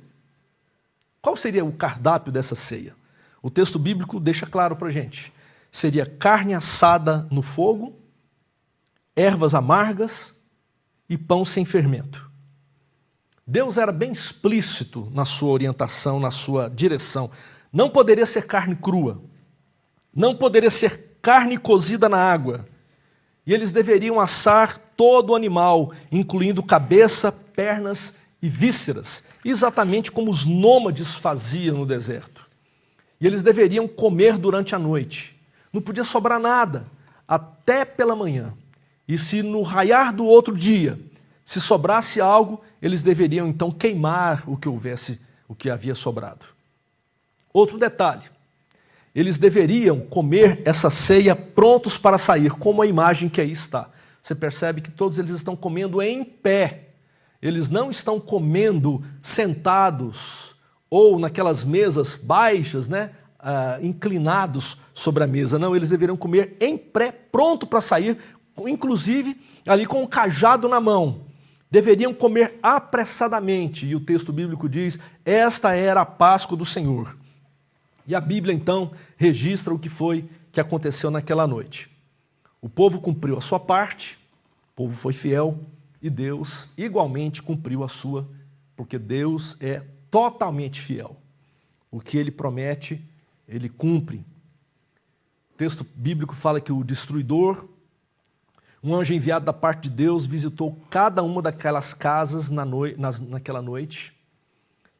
Qual seria o cardápio dessa ceia? O texto bíblico deixa claro para a gente. Seria carne assada no fogo, ervas amargas e pão sem fermento. Deus era bem explícito na sua orientação, na sua direção. Não poderia ser carne crua, não poderia ser carne cozida na água. E eles deveriam assar todo o animal, incluindo cabeça, pernas e vísceras, exatamente como os nômades faziam no deserto. E eles deveriam comer durante a noite. Não podia sobrar nada, até pela manhã. E se no raiar do outro dia, se sobrasse algo, eles deveriam então queimar o que havia sobrado. Outro detalhe, eles deveriam comer essa ceia prontos para sair, como a imagem que aí está. Você percebe que todos eles estão comendo em pé. Eles não estão comendo sentados ou naquelas mesas baixas, inclinados sobre a mesa. Não, eles deveriam comer em pé, pronto para sair, inclusive ali com o cajado na mão. Deveriam comer apressadamente. E o texto bíblico diz, esta era a Páscoa do Senhor. E a Bíblia, então, registra o que foi que aconteceu naquela noite. O povo cumpriu a sua parte, o povo foi fiel, e Deus igualmente cumpriu a sua, porque Deus é totalmente fiel. O que Ele promete, Ele cumpre. O texto bíblico fala que o destruidor, um anjo enviado da parte de Deus, visitou cada uma daquelas casas naquela noite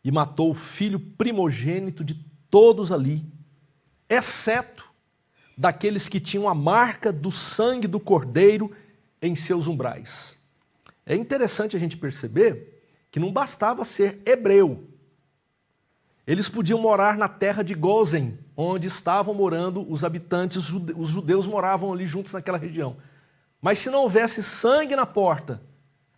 e matou o filho primogênito de todos ali, exceto daqueles que tinham a marca do sangue do cordeiro em seus umbrais. É interessante a gente perceber que não bastava ser hebreu. Eles podiam morar na terra de Gósen, onde estavam morando os habitantes, os judeus moravam ali juntos naquela região. Mas se não houvesse sangue na porta,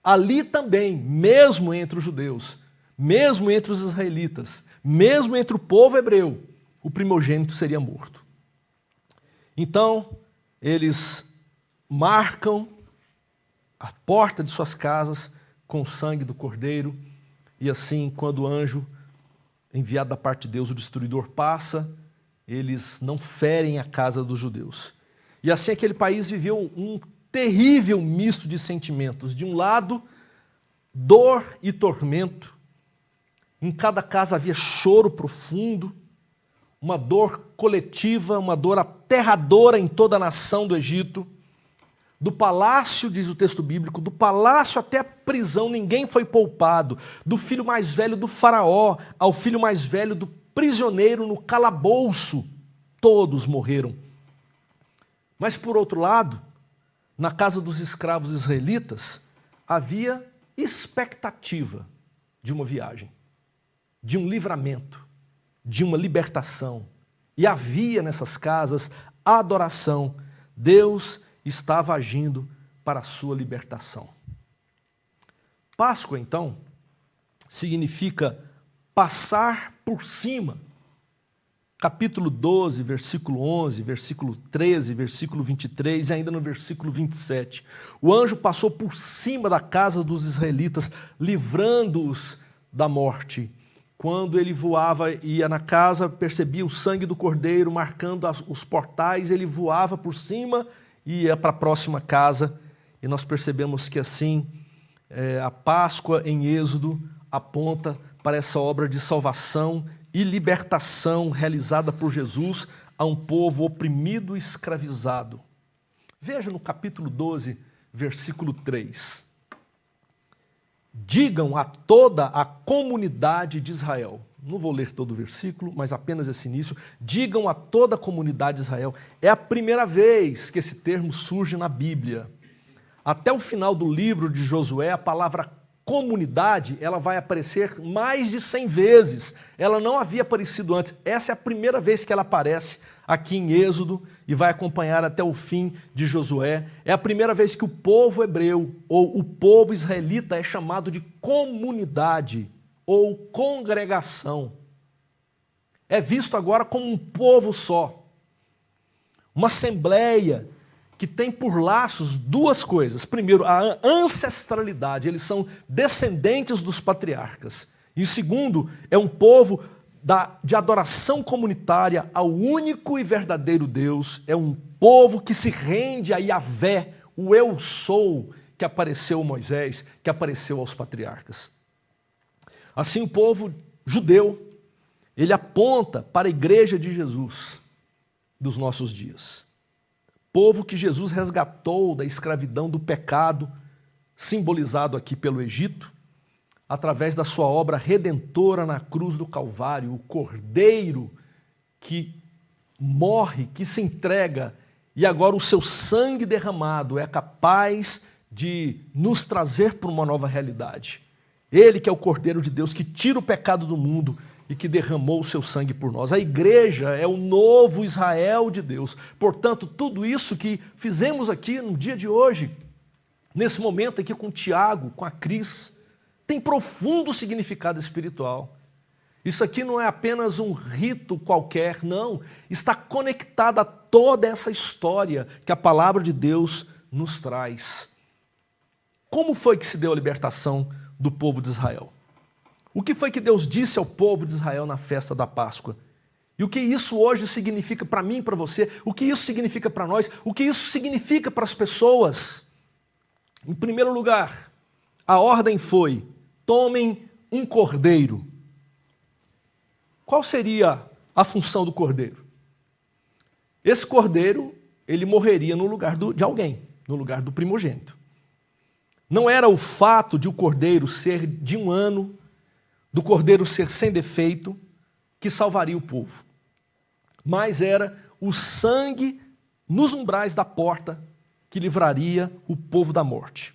ali também, mesmo entre os judeus, mesmo entre os israelitas, mesmo entre o povo hebreu, o primogênito seria morto. Então, eles marcam a porta de suas casas com o sangue do cordeiro, e assim, quando o anjo enviado da parte de Deus, o destruidor, passa, eles não ferem a casa dos judeus. E assim aquele país viveu um terrível misto de sentimentos. De um lado, dor e tormento. Em cada casa havia choro profundo, uma dor coletiva, uma dor aterradora em toda a nação do Egito. Do palácio, diz o texto bíblico, do palácio até a prisão, ninguém foi poupado. Do filho mais velho do faraó ao filho mais velho do prisioneiro no calabouço, todos morreram. Mas, por outro lado, na casa dos escravos israelitas, havia expectativa de uma viagem, de um livramento, de uma libertação. E havia nessas casas adoração. Deus estava agindo para a sua libertação. Páscoa, então, significa passar por cima. Capítulo 12, versículo 11, versículo 13, versículo 23 e ainda no versículo 27. O anjo passou por cima da casa dos israelitas, livrando-os da morte. Quando ele voava, ia na casa, percebia o sangue do cordeiro marcando os portais, ele voava por cima e ia para a próxima casa. E nós percebemos que assim, a Páscoa em Êxodo aponta para essa obra de salvação e libertação realizada por Jesus a um povo oprimido e escravizado. Veja no capítulo 12, versículo 3. Digam a toda a comunidade de Israel. Não vou ler todo o versículo, mas apenas esse início. Digam a toda a comunidade de Israel. É a primeira vez que esse termo surge na Bíblia. Até o final do livro de Josué, a palavra comunidade, ela vai aparecer mais de 100 vezes. Ela não havia aparecido antes. Essa é a primeira vez que ela aparece aqui em Êxodo e vai acompanhar até o fim de Josué. É a primeira vez que o povo hebreu ou o povo israelita é chamado de comunidade ou congregação. É visto agora como um povo só. Uma assembleia que tem por laços duas coisas. Primeiro, a ancestralidade, eles são descendentes dos patriarcas. E segundo, é um povo de adoração comunitária ao único e verdadeiro Deus. É um povo que se rende a Yahvé, o eu sou, que apareceu a Moisés, que apareceu aos patriarcas. Assim, o povo judeu, ele aponta para a igreja de Jesus dos nossos dias. Povo que Jesus resgatou da escravidão, do pecado, simbolizado aqui pelo Egito, através da sua obra redentora na cruz do Calvário, o Cordeiro que morre, que se entrega, e agora o seu sangue derramado é capaz de nos trazer para uma nova realidade. Ele que é o Cordeiro de Deus, que tira o pecado do mundo e que derramou o seu sangue por nós. A igreja é o novo Israel de Deus. Portanto, tudo isso que fizemos aqui no dia de hoje, nesse momento aqui com o Tiago, com a Cris, tem profundo significado espiritual. Isso aqui não é apenas um rito qualquer, não. Está conectado a toda essa história que a palavra de Deus nos traz. Como foi que se deu a libertação do povo de Israel? O que foi que Deus disse ao povo de Israel na festa da Páscoa? E o que isso hoje significa para mim e para você? O que isso significa para nós? O que isso significa para as pessoas? Em primeiro lugar, a ordem foi: tomem um cordeiro. Qual seria a função do cordeiro? Esse cordeiro, ele morreria no lugar de alguém, no lugar do primogênito. Não era o fato de o cordeiro ser de 1 ano, do cordeiro ser sem defeito, que salvaria o povo. Mas era o sangue nos umbrais da porta que livraria o povo da morte.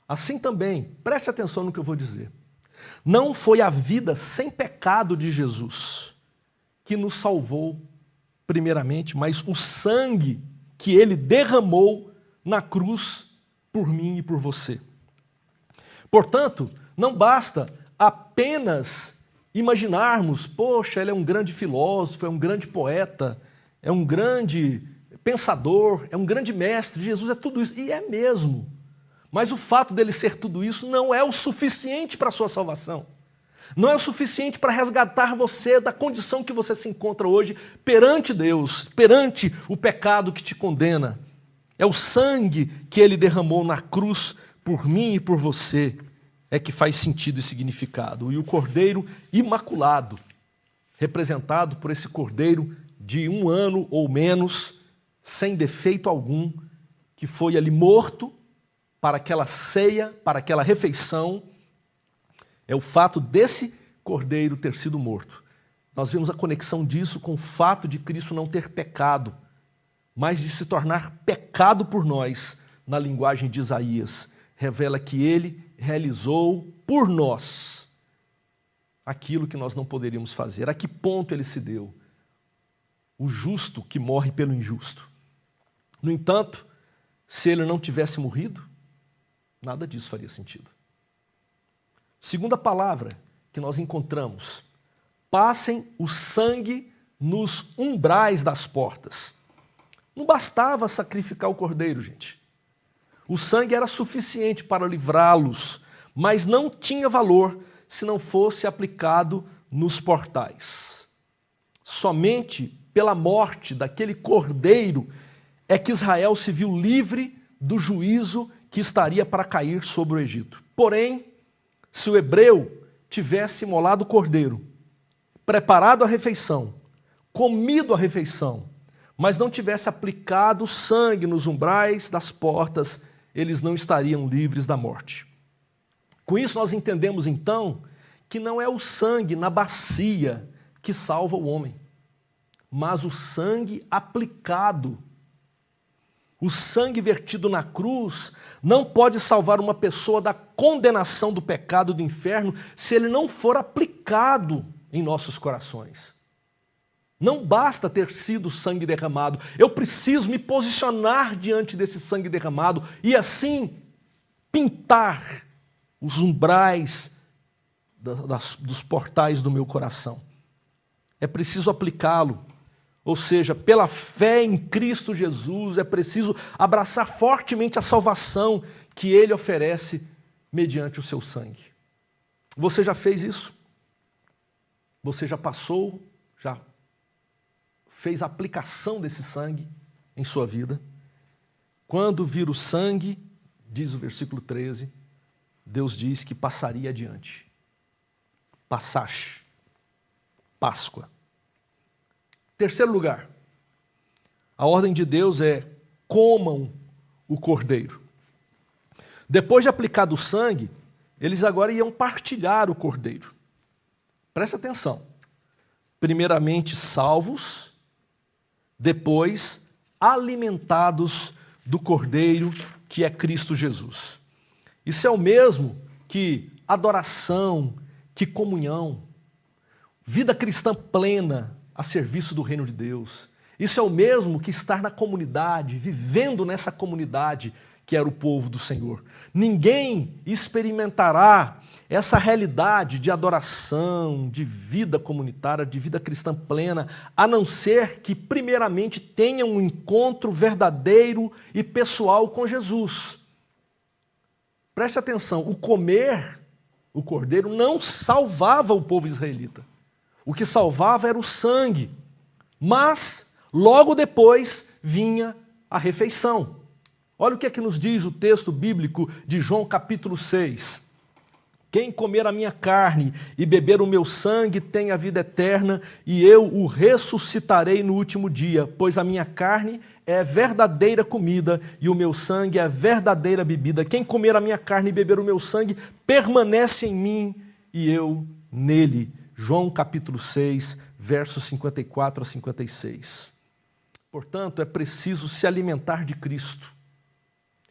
Assim também, preste atenção no que eu vou dizer. Não foi a vida sem pecado de Jesus que nos salvou primeiramente, mas o sangue que ele derramou na cruz por mim e por você. Portanto, não basta apenas imaginarmos, poxa, ele é um grande filósofo, é um grande poeta, é um grande pensador, é um grande mestre, Jesus é tudo isso, e é mesmo. Mas o fato dele ser tudo isso não é o suficiente para a sua salvação. Não é o suficiente para resgatar você da condição que você se encontra hoje perante Deus, perante o pecado que te condena. É o sangue que ele derramou na cruz por mim e por você é que faz sentido e significado. E o cordeiro imaculado, representado por esse cordeiro de 1 ano ou menos, sem defeito algum, que foi ali morto para aquela ceia, para aquela refeição, é o fato desse cordeiro ter sido morto. Nós vemos a conexão disso com o fato de Cristo não ter pecado, mas de se tornar pecado por nós, na linguagem de Isaías. Revela que ele realizou por nós aquilo que nós não poderíamos fazer. A que ponto ele se deu? O justo que morre pelo injusto. No entanto, se ele não tivesse morrido, nada disso faria sentido. Segunda palavra que nós encontramos: passem o sangue nos umbrais das portas. Não bastava sacrificar o cordeiro, gente. O sangue era suficiente para livrá-los, mas não tinha valor se não fosse aplicado nos portais. Somente pela morte daquele cordeiro é que Israel se viu livre do juízo que estaria para cair sobre o Egito. Porém, se o hebreu tivesse imolado o cordeiro, preparado a refeição, comido a refeição, mas não tivesse aplicado sangue nos umbrais das portas, eles não estariam livres da morte. Com isso nós entendemos então que não é o sangue na bacia que salva o homem, mas o sangue aplicado. O sangue vertido na cruz não pode salvar uma pessoa da condenação do pecado do inferno se ele não for aplicado em nossos corações. Não basta ter sido sangue derramado, eu preciso me posicionar diante desse sangue derramado e assim pintar os umbrais dos portais do meu coração. É preciso aplicá-lo. Ou seja, pela fé em Cristo Jesus, é preciso abraçar fortemente a salvação que Ele oferece mediante o seu sangue. Você já fez isso? Você já passou, já fez a aplicação desse sangue em sua vida? Quando vir o sangue, diz o versículo 13, Deus diz que passaria adiante. Passach, Páscoa. Terceiro lugar, a ordem de Deus é: comam o cordeiro. Depois de aplicado o sangue, eles agora iam partilhar o cordeiro. Presta atenção. Primeiramente salvos, depois alimentados do cordeiro que é Cristo Jesus. Isso é o mesmo que adoração, que comunhão, vida cristã plena a serviço do reino de Deus. Isso é o mesmo que estar na comunidade, vivendo nessa comunidade que era o povo do Senhor. Ninguém experimentará essa realidade de adoração, de vida comunitária, de vida cristã plena, a não ser que primeiramente tenha um encontro verdadeiro e pessoal com Jesus. Preste atenção, o comer o cordeiro não salvava o povo israelita. O que salvava era o sangue. Mas, logo depois, vinha a refeição. Olha o que é que nos diz o texto bíblico de João capítulo 6. Quem comer a minha carne e beber o meu sangue tem a vida eterna, e eu o ressuscitarei no último dia, pois a minha carne é verdadeira comida e o meu sangue é verdadeira bebida. Quem comer a minha carne e beber o meu sangue permanece em mim e eu nele. João capítulo 6, versos 54 a 56. Portanto, é preciso se alimentar de Cristo.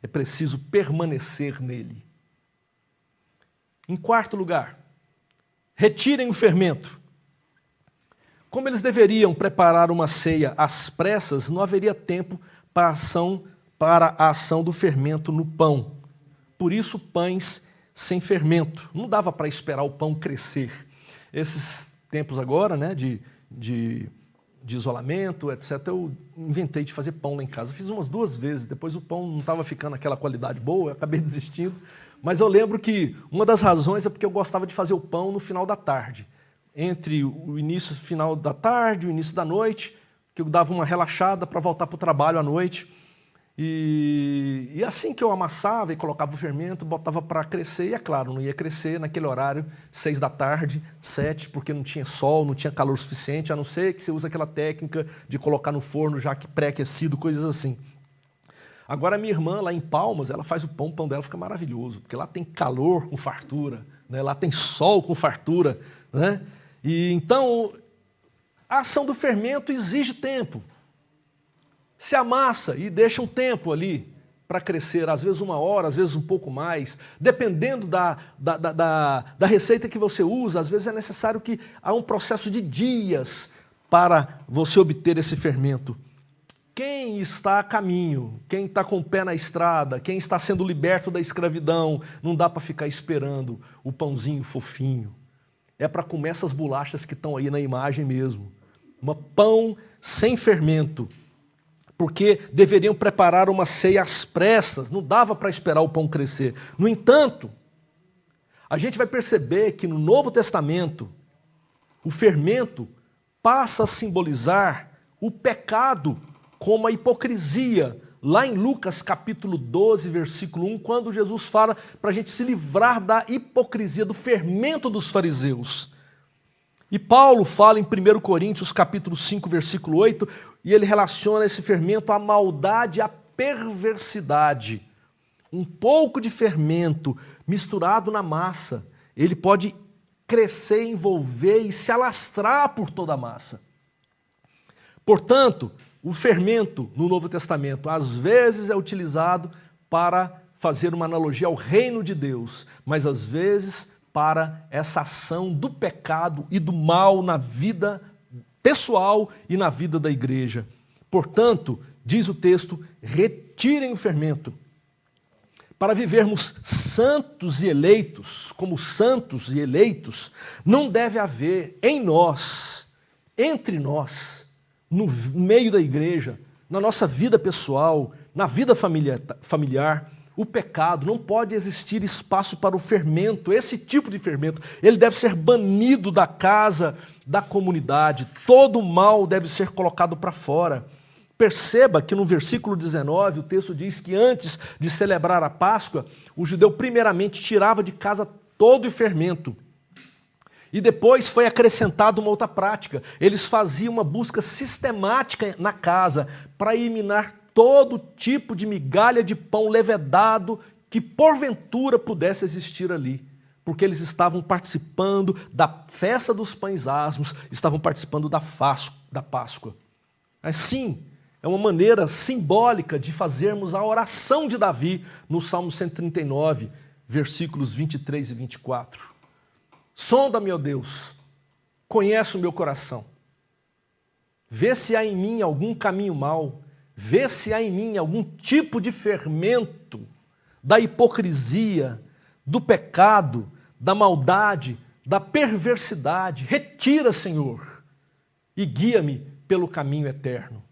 É preciso permanecer nele. Em quarto lugar, retirem o fermento. Como eles deveriam preparar uma ceia às pressas, não haveria tempo para a ação do fermento no pão. Por isso, pães sem fermento. Não dava para esperar o pão crescer. Esses tempos agora, né, de isolamento, etc., eu inventei de fazer pão lá em casa. Eu fiz umas 2 vezes, depois o pão não estava ficando aquela qualidade boa, eu acabei desistindo. Mas eu lembro que uma das razões é porque eu gostava de fazer o pão no final da tarde. Entre o início e o final da tarde, o início da noite, que eu dava uma relaxada para voltar para o trabalho à noite. E assim que eu amassava e colocava o fermento, botava para crescer. E é claro, não ia crescer naquele horário, 6 da tarde, 7, porque não tinha sol, não tinha calor suficiente, a não ser que você use aquela técnica de colocar no forno já que pré-aquecido, coisas assim. Agora, a minha irmã, lá em Palmas, ela faz o pão dela fica maravilhoso, porque lá tem calor com fartura, né? Lá tem sol com fartura, né? E então, a ação do fermento exige tempo. Se amassa e deixa um tempo ali para crescer, às vezes 1 hora, às vezes um pouco mais, dependendo da receita que você usa, às vezes é necessário que há um processo de dias para você obter esse fermento. Quem está a caminho, quem está com o pé na estrada, quem está sendo liberto da escravidão, não dá para ficar esperando o pãozinho fofinho. É para comer essas bolachas que estão aí na imagem mesmo. Um pão sem fermento. Porque deveriam preparar uma ceia às pressas, não dava para esperar o pão crescer. No entanto, a gente vai perceber que no Novo Testamento, o fermento passa a simbolizar o pecado como a hipocrisia, lá em Lucas capítulo 12, versículo 1, quando Jesus fala para a gente se livrar da hipocrisia, do fermento dos fariseus. E Paulo fala em 1 Coríntios capítulo 5, versículo 8, e ele relaciona esse fermento à maldade, à perversidade. Um pouco de fermento misturado na massa, ele pode crescer, envolver e se alastrar por toda a massa. Portanto, o fermento no Novo Testamento às vezes é utilizado para fazer uma analogia ao reino de Deus, mas às vezes para essa ação do pecado e do mal na vida pessoal e na vida da igreja. Portanto, diz o texto, retirem o fermento. Para vivermos santos e eleitos, como santos e eleitos, não deve haver em nós, entre nós, no meio da igreja, na nossa vida pessoal, na vida familiar, o pecado, não pode existir espaço para o fermento, esse tipo de fermento, ele deve ser banido da casa, da comunidade, todo o mal deve ser colocado para fora. Perceba que no versículo 19 o texto diz que antes de celebrar a Páscoa, o judeu primeiramente tirava de casa todo o fermento. E depois foi acrescentada uma outra prática. Eles faziam uma busca sistemática na casa para eliminar todo tipo de migalha de pão levedado que porventura pudesse existir ali. Porque eles estavam participando da festa dos pães asmos, estavam participando da Páscoa. Assim, é uma maneira simbólica de fazermos a oração de Davi no Salmo 139, versículos 23 e 24. Sonda-me, ó Deus, conhece o meu coração. Vê se há em mim algum caminho mau, vê se há em mim algum tipo de fermento da hipocrisia, do pecado, da maldade, da perversidade. Retira, Senhor, e guia-me pelo caminho eterno.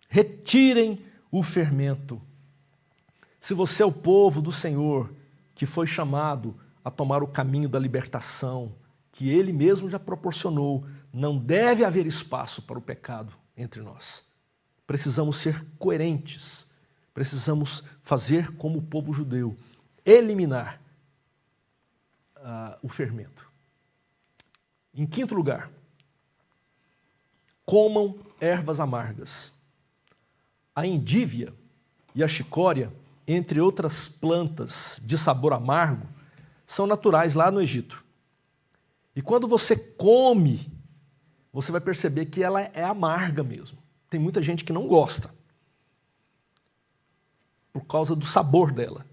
Retirem o fermento. Se você é o povo do Senhor, que foi chamado a tomar o caminho da libertação, que Ele mesmo já proporcionou, não deve haver espaço para o pecado entre nós. Precisamos ser coerentes, precisamos fazer como o povo judeu, eliminar o fermento. Em quinto lugar, comam ervas amargas. A endívia e a chicória, entre outras plantas de sabor amargo, são naturais lá no Egito. E quando você come, você vai perceber que ela é amarga mesmo. Tem muita gente que não gosta, por causa do sabor dela.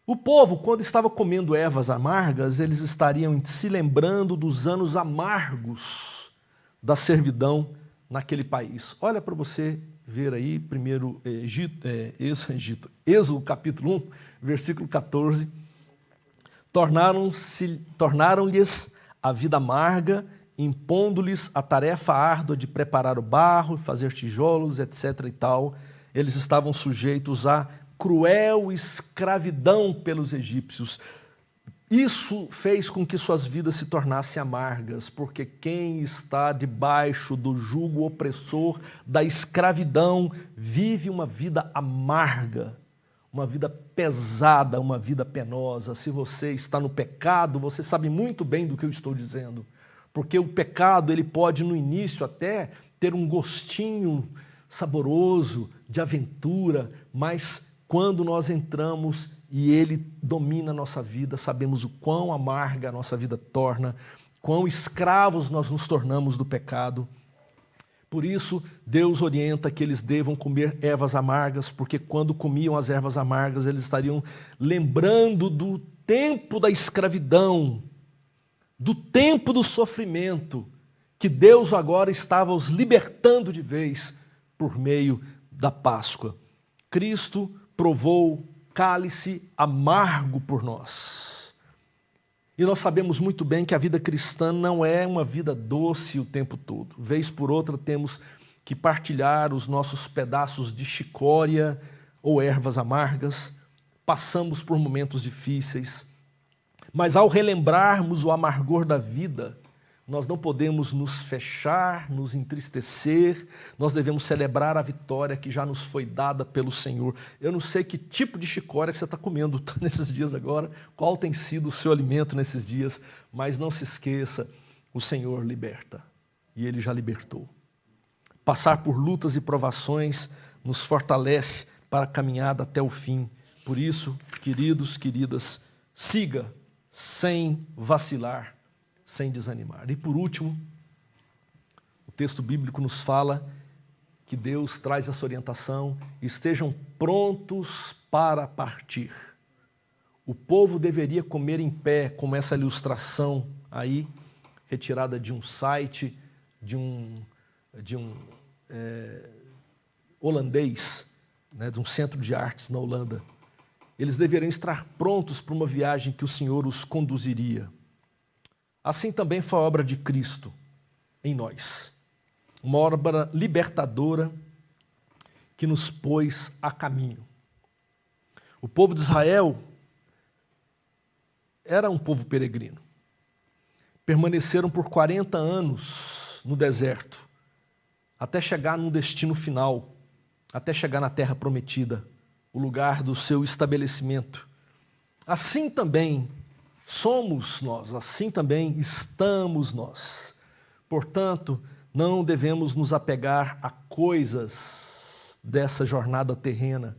O povo, quando estava comendo ervas amargas, eles estariam se lembrando dos anos amargos da servidão naquele país. Olha para você ver aí, primeiro Êxodo capítulo 1, versículo 14. Tornaram-lhes a vida amarga, impondo-lhes a tarefa árdua de preparar o barro, fazer tijolos, etc. e tal. Eles estavam sujeitos a cruel escravidão pelos egípcios. Isso fez com que suas vidas se tornassem amargas, porque quem está debaixo do jugo opressor da escravidão vive uma vida amarga, uma vida pesada, uma vida penosa. Se você está no pecado, você sabe muito bem do que eu estou dizendo, porque o pecado ele pode no início até ter um gostinho saboroso de aventura, mas quando nós entramos e ele domina a nossa vida, sabemos o quão amarga a nossa vida torna, quão escravos nós nos tornamos do pecado. Por isso, Deus orienta que eles devam comer ervas amargas, porque quando comiam as ervas amargas, eles estariam lembrando do tempo da escravidão, do tempo do sofrimento, que Deus agora estava os libertando de vez por meio da Páscoa. Cristo provou cálice amargo por nós. E nós sabemos muito bem que a vida cristã não é uma vida doce o tempo todo. Vez por outra temos que partilhar os nossos pedaços de chicória ou ervas amargas. Passamos por momentos difíceis. Mas ao relembrarmos o amargor da vida, nós não podemos nos fechar, nos entristecer, nós devemos celebrar a vitória que já nos foi dada pelo Senhor. Eu não sei que tipo de chicória que você está comendo nesses dias agora, qual tem sido o seu alimento nesses dias, mas não se esqueça, o Senhor liberta, e Ele já libertou. Passar por lutas e provações nos fortalece para a caminhada até o fim. Por isso, queridos, queridas, siga sem vacilar, sem desanimar. E por último, o texto bíblico nos fala que Deus traz essa orientação: estejam prontos para partir. O povo deveria comer em pé, como essa ilustração aí, retirada de um site, de um holandês, né, de um centro de artes na Holanda. Eles deveriam estar prontos para uma viagem que o Senhor os conduziria. Assim também foi a obra de Cristo em nós. Uma obra libertadora que nos pôs a caminho. O povo de Israel era um povo peregrino. Permaneceram por 40 anos no deserto, até chegar num destino final, até chegar na terra prometida, o lugar do seu estabelecimento. Assim também somos nós, assim também estamos nós. Portanto, não devemos nos apegar a coisas dessa jornada terrena,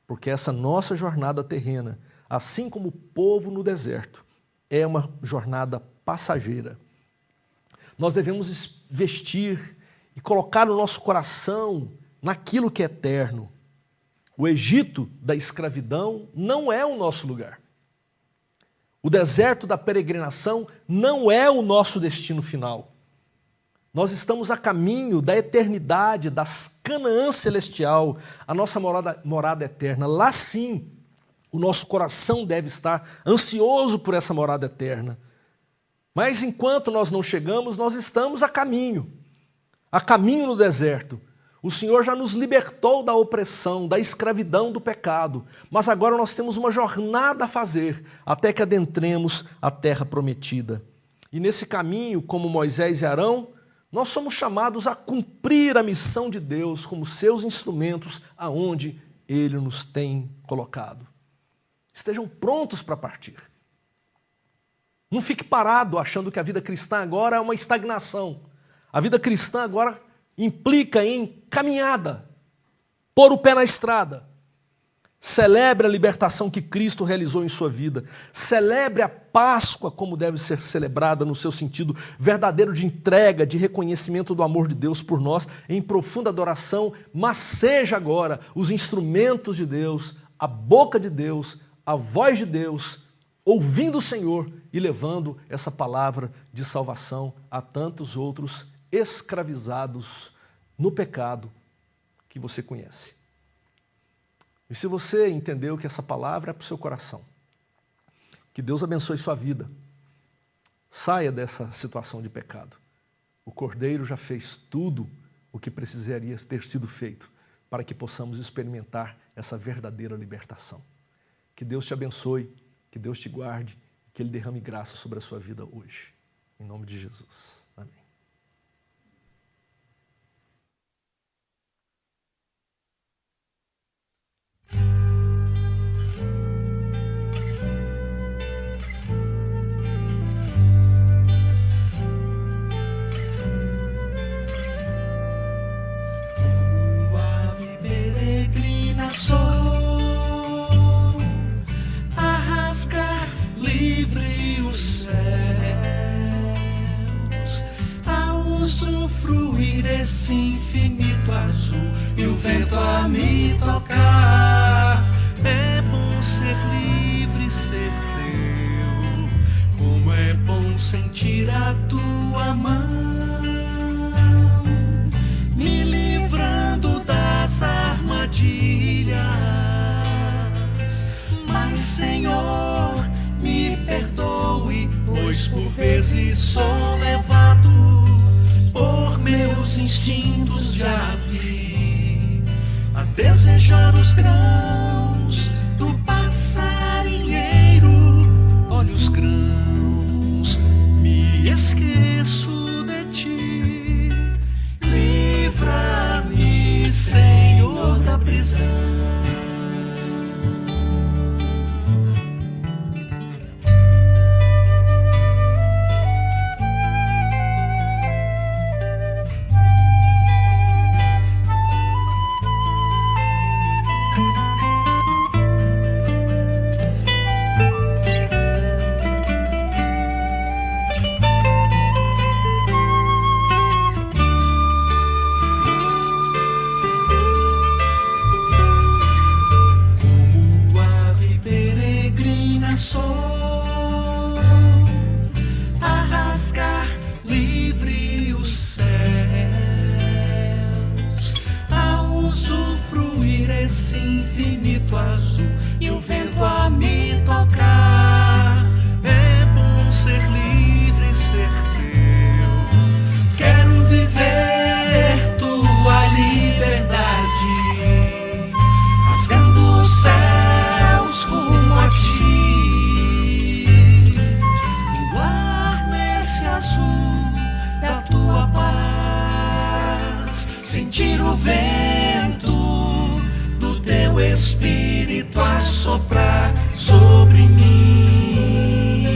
porque essa nossa jornada terrena, assim como o povo no deserto, é uma jornada passageira. Nós devemos vestir e colocar o nosso coração naquilo que é eterno. O Egito da escravidão não é o nosso lugar. O deserto da peregrinação não é o nosso destino final. Nós estamos a caminho da eternidade, das Canaã celestial, a nossa morada eterna. Lá sim, o nosso coração deve estar ansioso por essa morada eterna. Mas enquanto nós não chegamos, nós estamos a caminho no deserto. O Senhor já nos libertou da opressão, da escravidão do pecado, mas agora nós temos uma jornada a fazer até que adentremos a terra prometida. E nesse caminho, como Moisés e Arão, nós somos chamados a cumprir a missão de Deus como seus instrumentos aonde Ele nos tem colocado. Estejam prontos para partir. Não fique parado achando que a vida cristã agora é uma estagnação. A vida cristã agora implica em caminhada, pôr o pé na estrada. Celebre a libertação que Cristo realizou em sua vida. Celebre a Páscoa como deve ser celebrada no seu sentido verdadeiro de entrega, de reconhecimento do amor de Deus por nós, em profunda adoração, mas seja agora os instrumentos de Deus, a boca de Deus, a voz de Deus, ouvindo o Senhor e levando essa palavra de salvação a tantos outros escravizados no pecado que você conhece. E se você entendeu que essa palavra é para o seu coração, que Deus abençoe sua vida, saia dessa situação de pecado. O Cordeiro já fez tudo o que precisaria ter sido feito para que possamos experimentar essa verdadeira libertação. Que Deus te abençoe, que Deus te guarde, que Ele derrame graça sobre a sua vida hoje. Em nome de Jesus. Amém. Sou a rasgar livre os céus, a usufruir esse infinito azul e o vento a me tocar. É bom ser livre, ser teu, como é bom sentir a tua mão, me livrando das armadilhas. Mas, Senhor, me perdoe, pois por vezes sou levado por meus instintos de ave a desejar os grãos do passarinheiro. Olha os grãos, me esqueço de ti. Livra-me, Senhor, da prisão. Sentir o vento do teu Espírito a soprar sobre mim.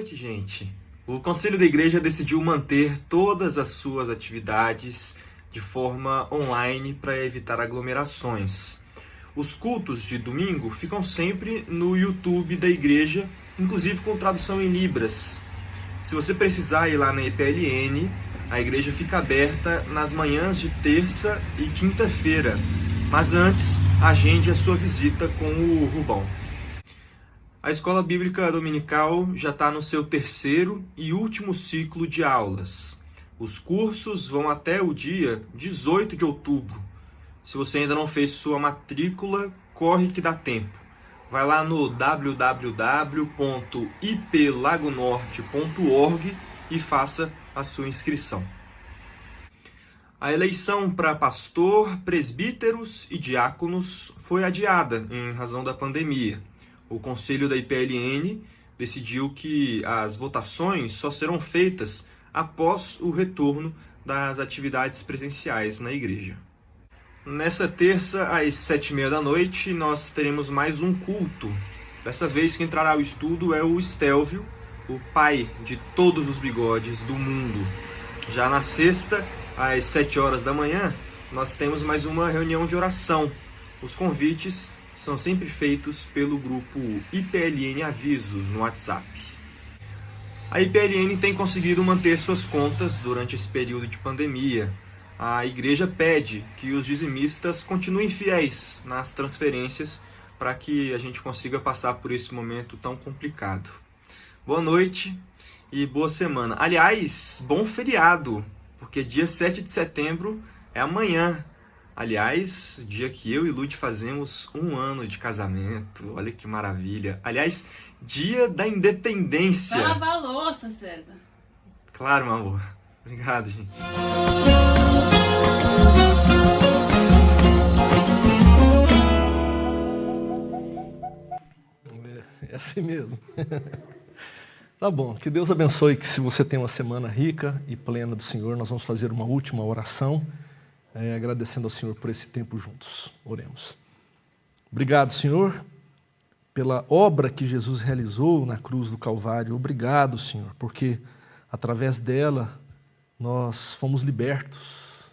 noite, gente. O Conselho da Igreja decidiu manter todas as suas atividades de forma online para evitar aglomerações. Os cultos de domingo ficam sempre no YouTube da igreja, inclusive com tradução em Libras. Se você precisar ir lá na EPLN, a igreja fica aberta nas manhãs de terça e quinta-feira. Mas antes, agende a sua visita com o Rubão. A Escola Bíblica Dominical já está no seu terceiro e último ciclo de aulas. Os cursos vão até o dia 18 de outubro. Se você ainda não fez sua matrícula, corre que dá tempo. Vai lá no www.iplagonorte.org e faça a sua inscrição. A eleição para pastor, presbíteros e diáconos foi adiada em razão da pandemia. O Conselho da IPLN decidiu que as votações só serão feitas após o retorno das atividades presenciais na igreja. Nessa terça, às 7h30 da noite, nós teremos mais um culto. Dessa vez, quem trará o estudo é o Estélvio, o pai de todos os bigodes do mundo. Já na sexta, às 7 horas da manhã, nós temos mais uma reunião de oração. Os convites são sempre feitos pelo grupo IPLN Avisos no WhatsApp. A IPLN tem conseguido manter suas contas durante esse período de pandemia. A igreja pede que os dizimistas continuem fiéis nas transferências para que a gente consiga passar por esse momento tão complicado. Boa noite e boa semana. Aliás, bom feriado, porque dia 7 de setembro é amanhã. Aliás, dia que eu e Lud fazemos 1 ano de casamento. Olha que maravilha. Aliás, dia da independência. Vai lavar a louça, César. Claro, meu amor. Obrigado, gente. É assim mesmo. Tá bom, que Deus abençoe, que se você tem uma semana rica e plena do Senhor, nós vamos fazer uma última oração, agradecendo ao Senhor por esse tempo juntos. Oremos. Obrigado, Senhor, pela obra que Jesus realizou na cruz do Calvário. Obrigado, Senhor, porque através dela nós fomos libertos.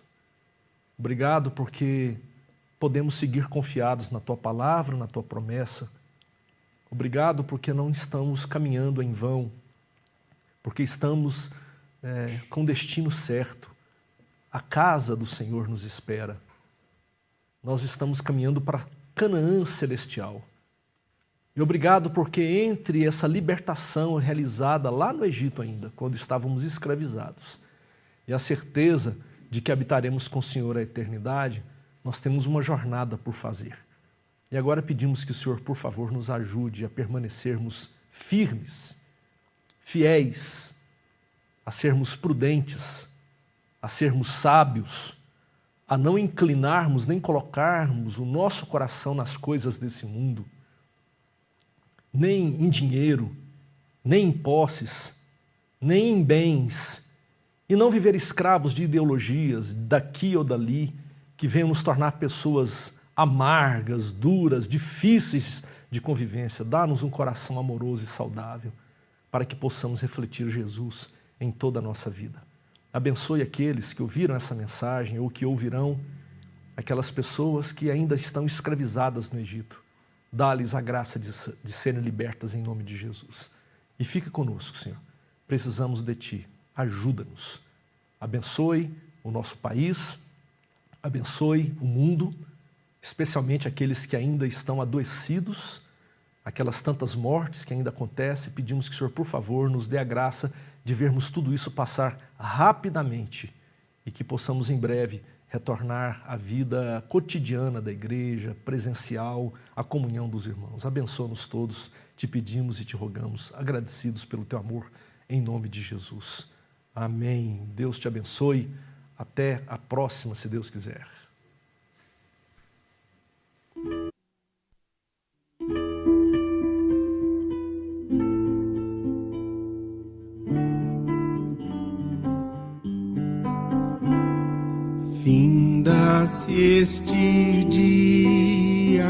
Obrigado porque podemos seguir confiados na Tua palavra, na Tua promessa. Obrigado porque não estamos caminhando em vão, porque estamos com o destino certo. A casa do Senhor nos espera. Nós estamos caminhando para Canaã celestial. E obrigado porque entre essa libertação realizada lá no Egito ainda, quando estávamos escravizados, e a certeza de que habitaremos com o Senhor a eternidade, nós temos uma jornada por fazer. E agora pedimos que o Senhor, por favor, nos ajude a permanecermos firmes, fiéis, a sermos prudentes, a sermos sábios, a não inclinarmos nem colocarmos o nosso coração nas coisas desse mundo, nem em dinheiro, nem em posses, nem em bens, e não viver escravos de ideologias daqui ou dali, que venham nos tornar pessoas amargas, duras, difíceis de convivência. Dá-nos um coração amoroso e saudável, para que possamos refletir Jesus em toda a nossa vida. Abençoe aqueles que ouviram essa mensagem ou que ouvirão, aquelas pessoas que ainda estão escravizadas no Egito. Dá-lhes a graça de serem libertas em nome de Jesus. E fica conosco, Senhor. Precisamos de Ti. Ajuda-nos. Abençoe o nosso país, abençoe o mundo, especialmente aqueles que ainda estão adoecidos, aquelas tantas mortes que ainda acontecem. Pedimos que o Senhor, por favor, nos dê a graça de vermos tudo isso passar rapidamente e que possamos em breve retornar à vida cotidiana da igreja, presencial, à comunhão dos irmãos. Abençoa-nos todos, te pedimos e te rogamos, agradecidos pelo teu amor, em nome de Jesus. Amém. Deus te abençoe. Até a próxima, se Deus quiser. Finda-se este dia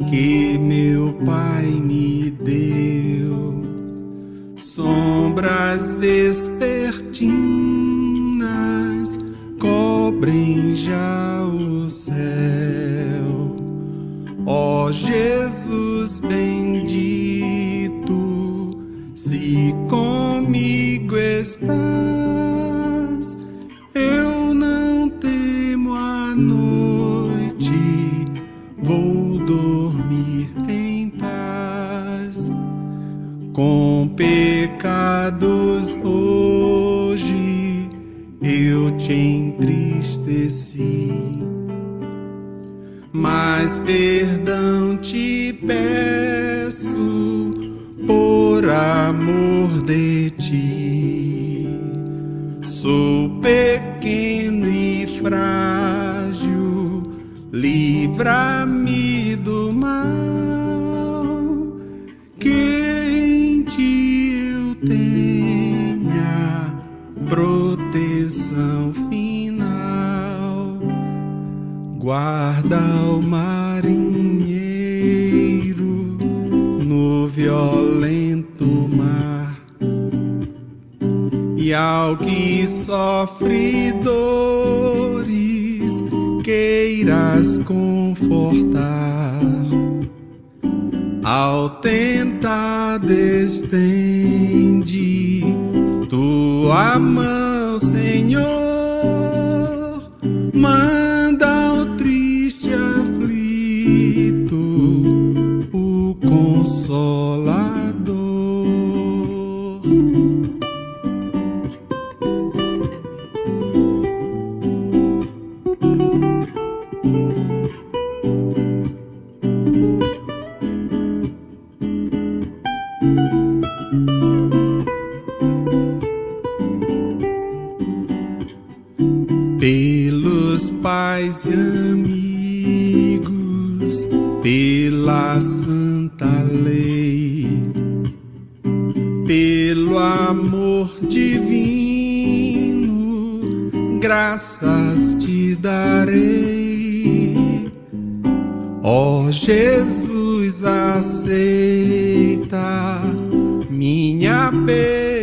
que meu Pai me deu. sombras vespertinas cobrem já o céu. Ó Jesus bendito, se comigo estás, eu não temo a noite, vou dormir em paz. Com pecados hoje eu te entristeci, mas perdão te peço por amor de ti. Sou pequeno e frágil, livra-me do mal, que em ti eu tenha proteção final. Guarda o marinheiro no violento mar, e ao que sofre dores queiras confortar. Ao tentado estende tua mão, Senhor, manda ao triste aflito o Consolador. Pelos pais e amigos, pela santa lei, pelo amor divino, graças te darei. Ó Jesus, aceita minha peregrinação,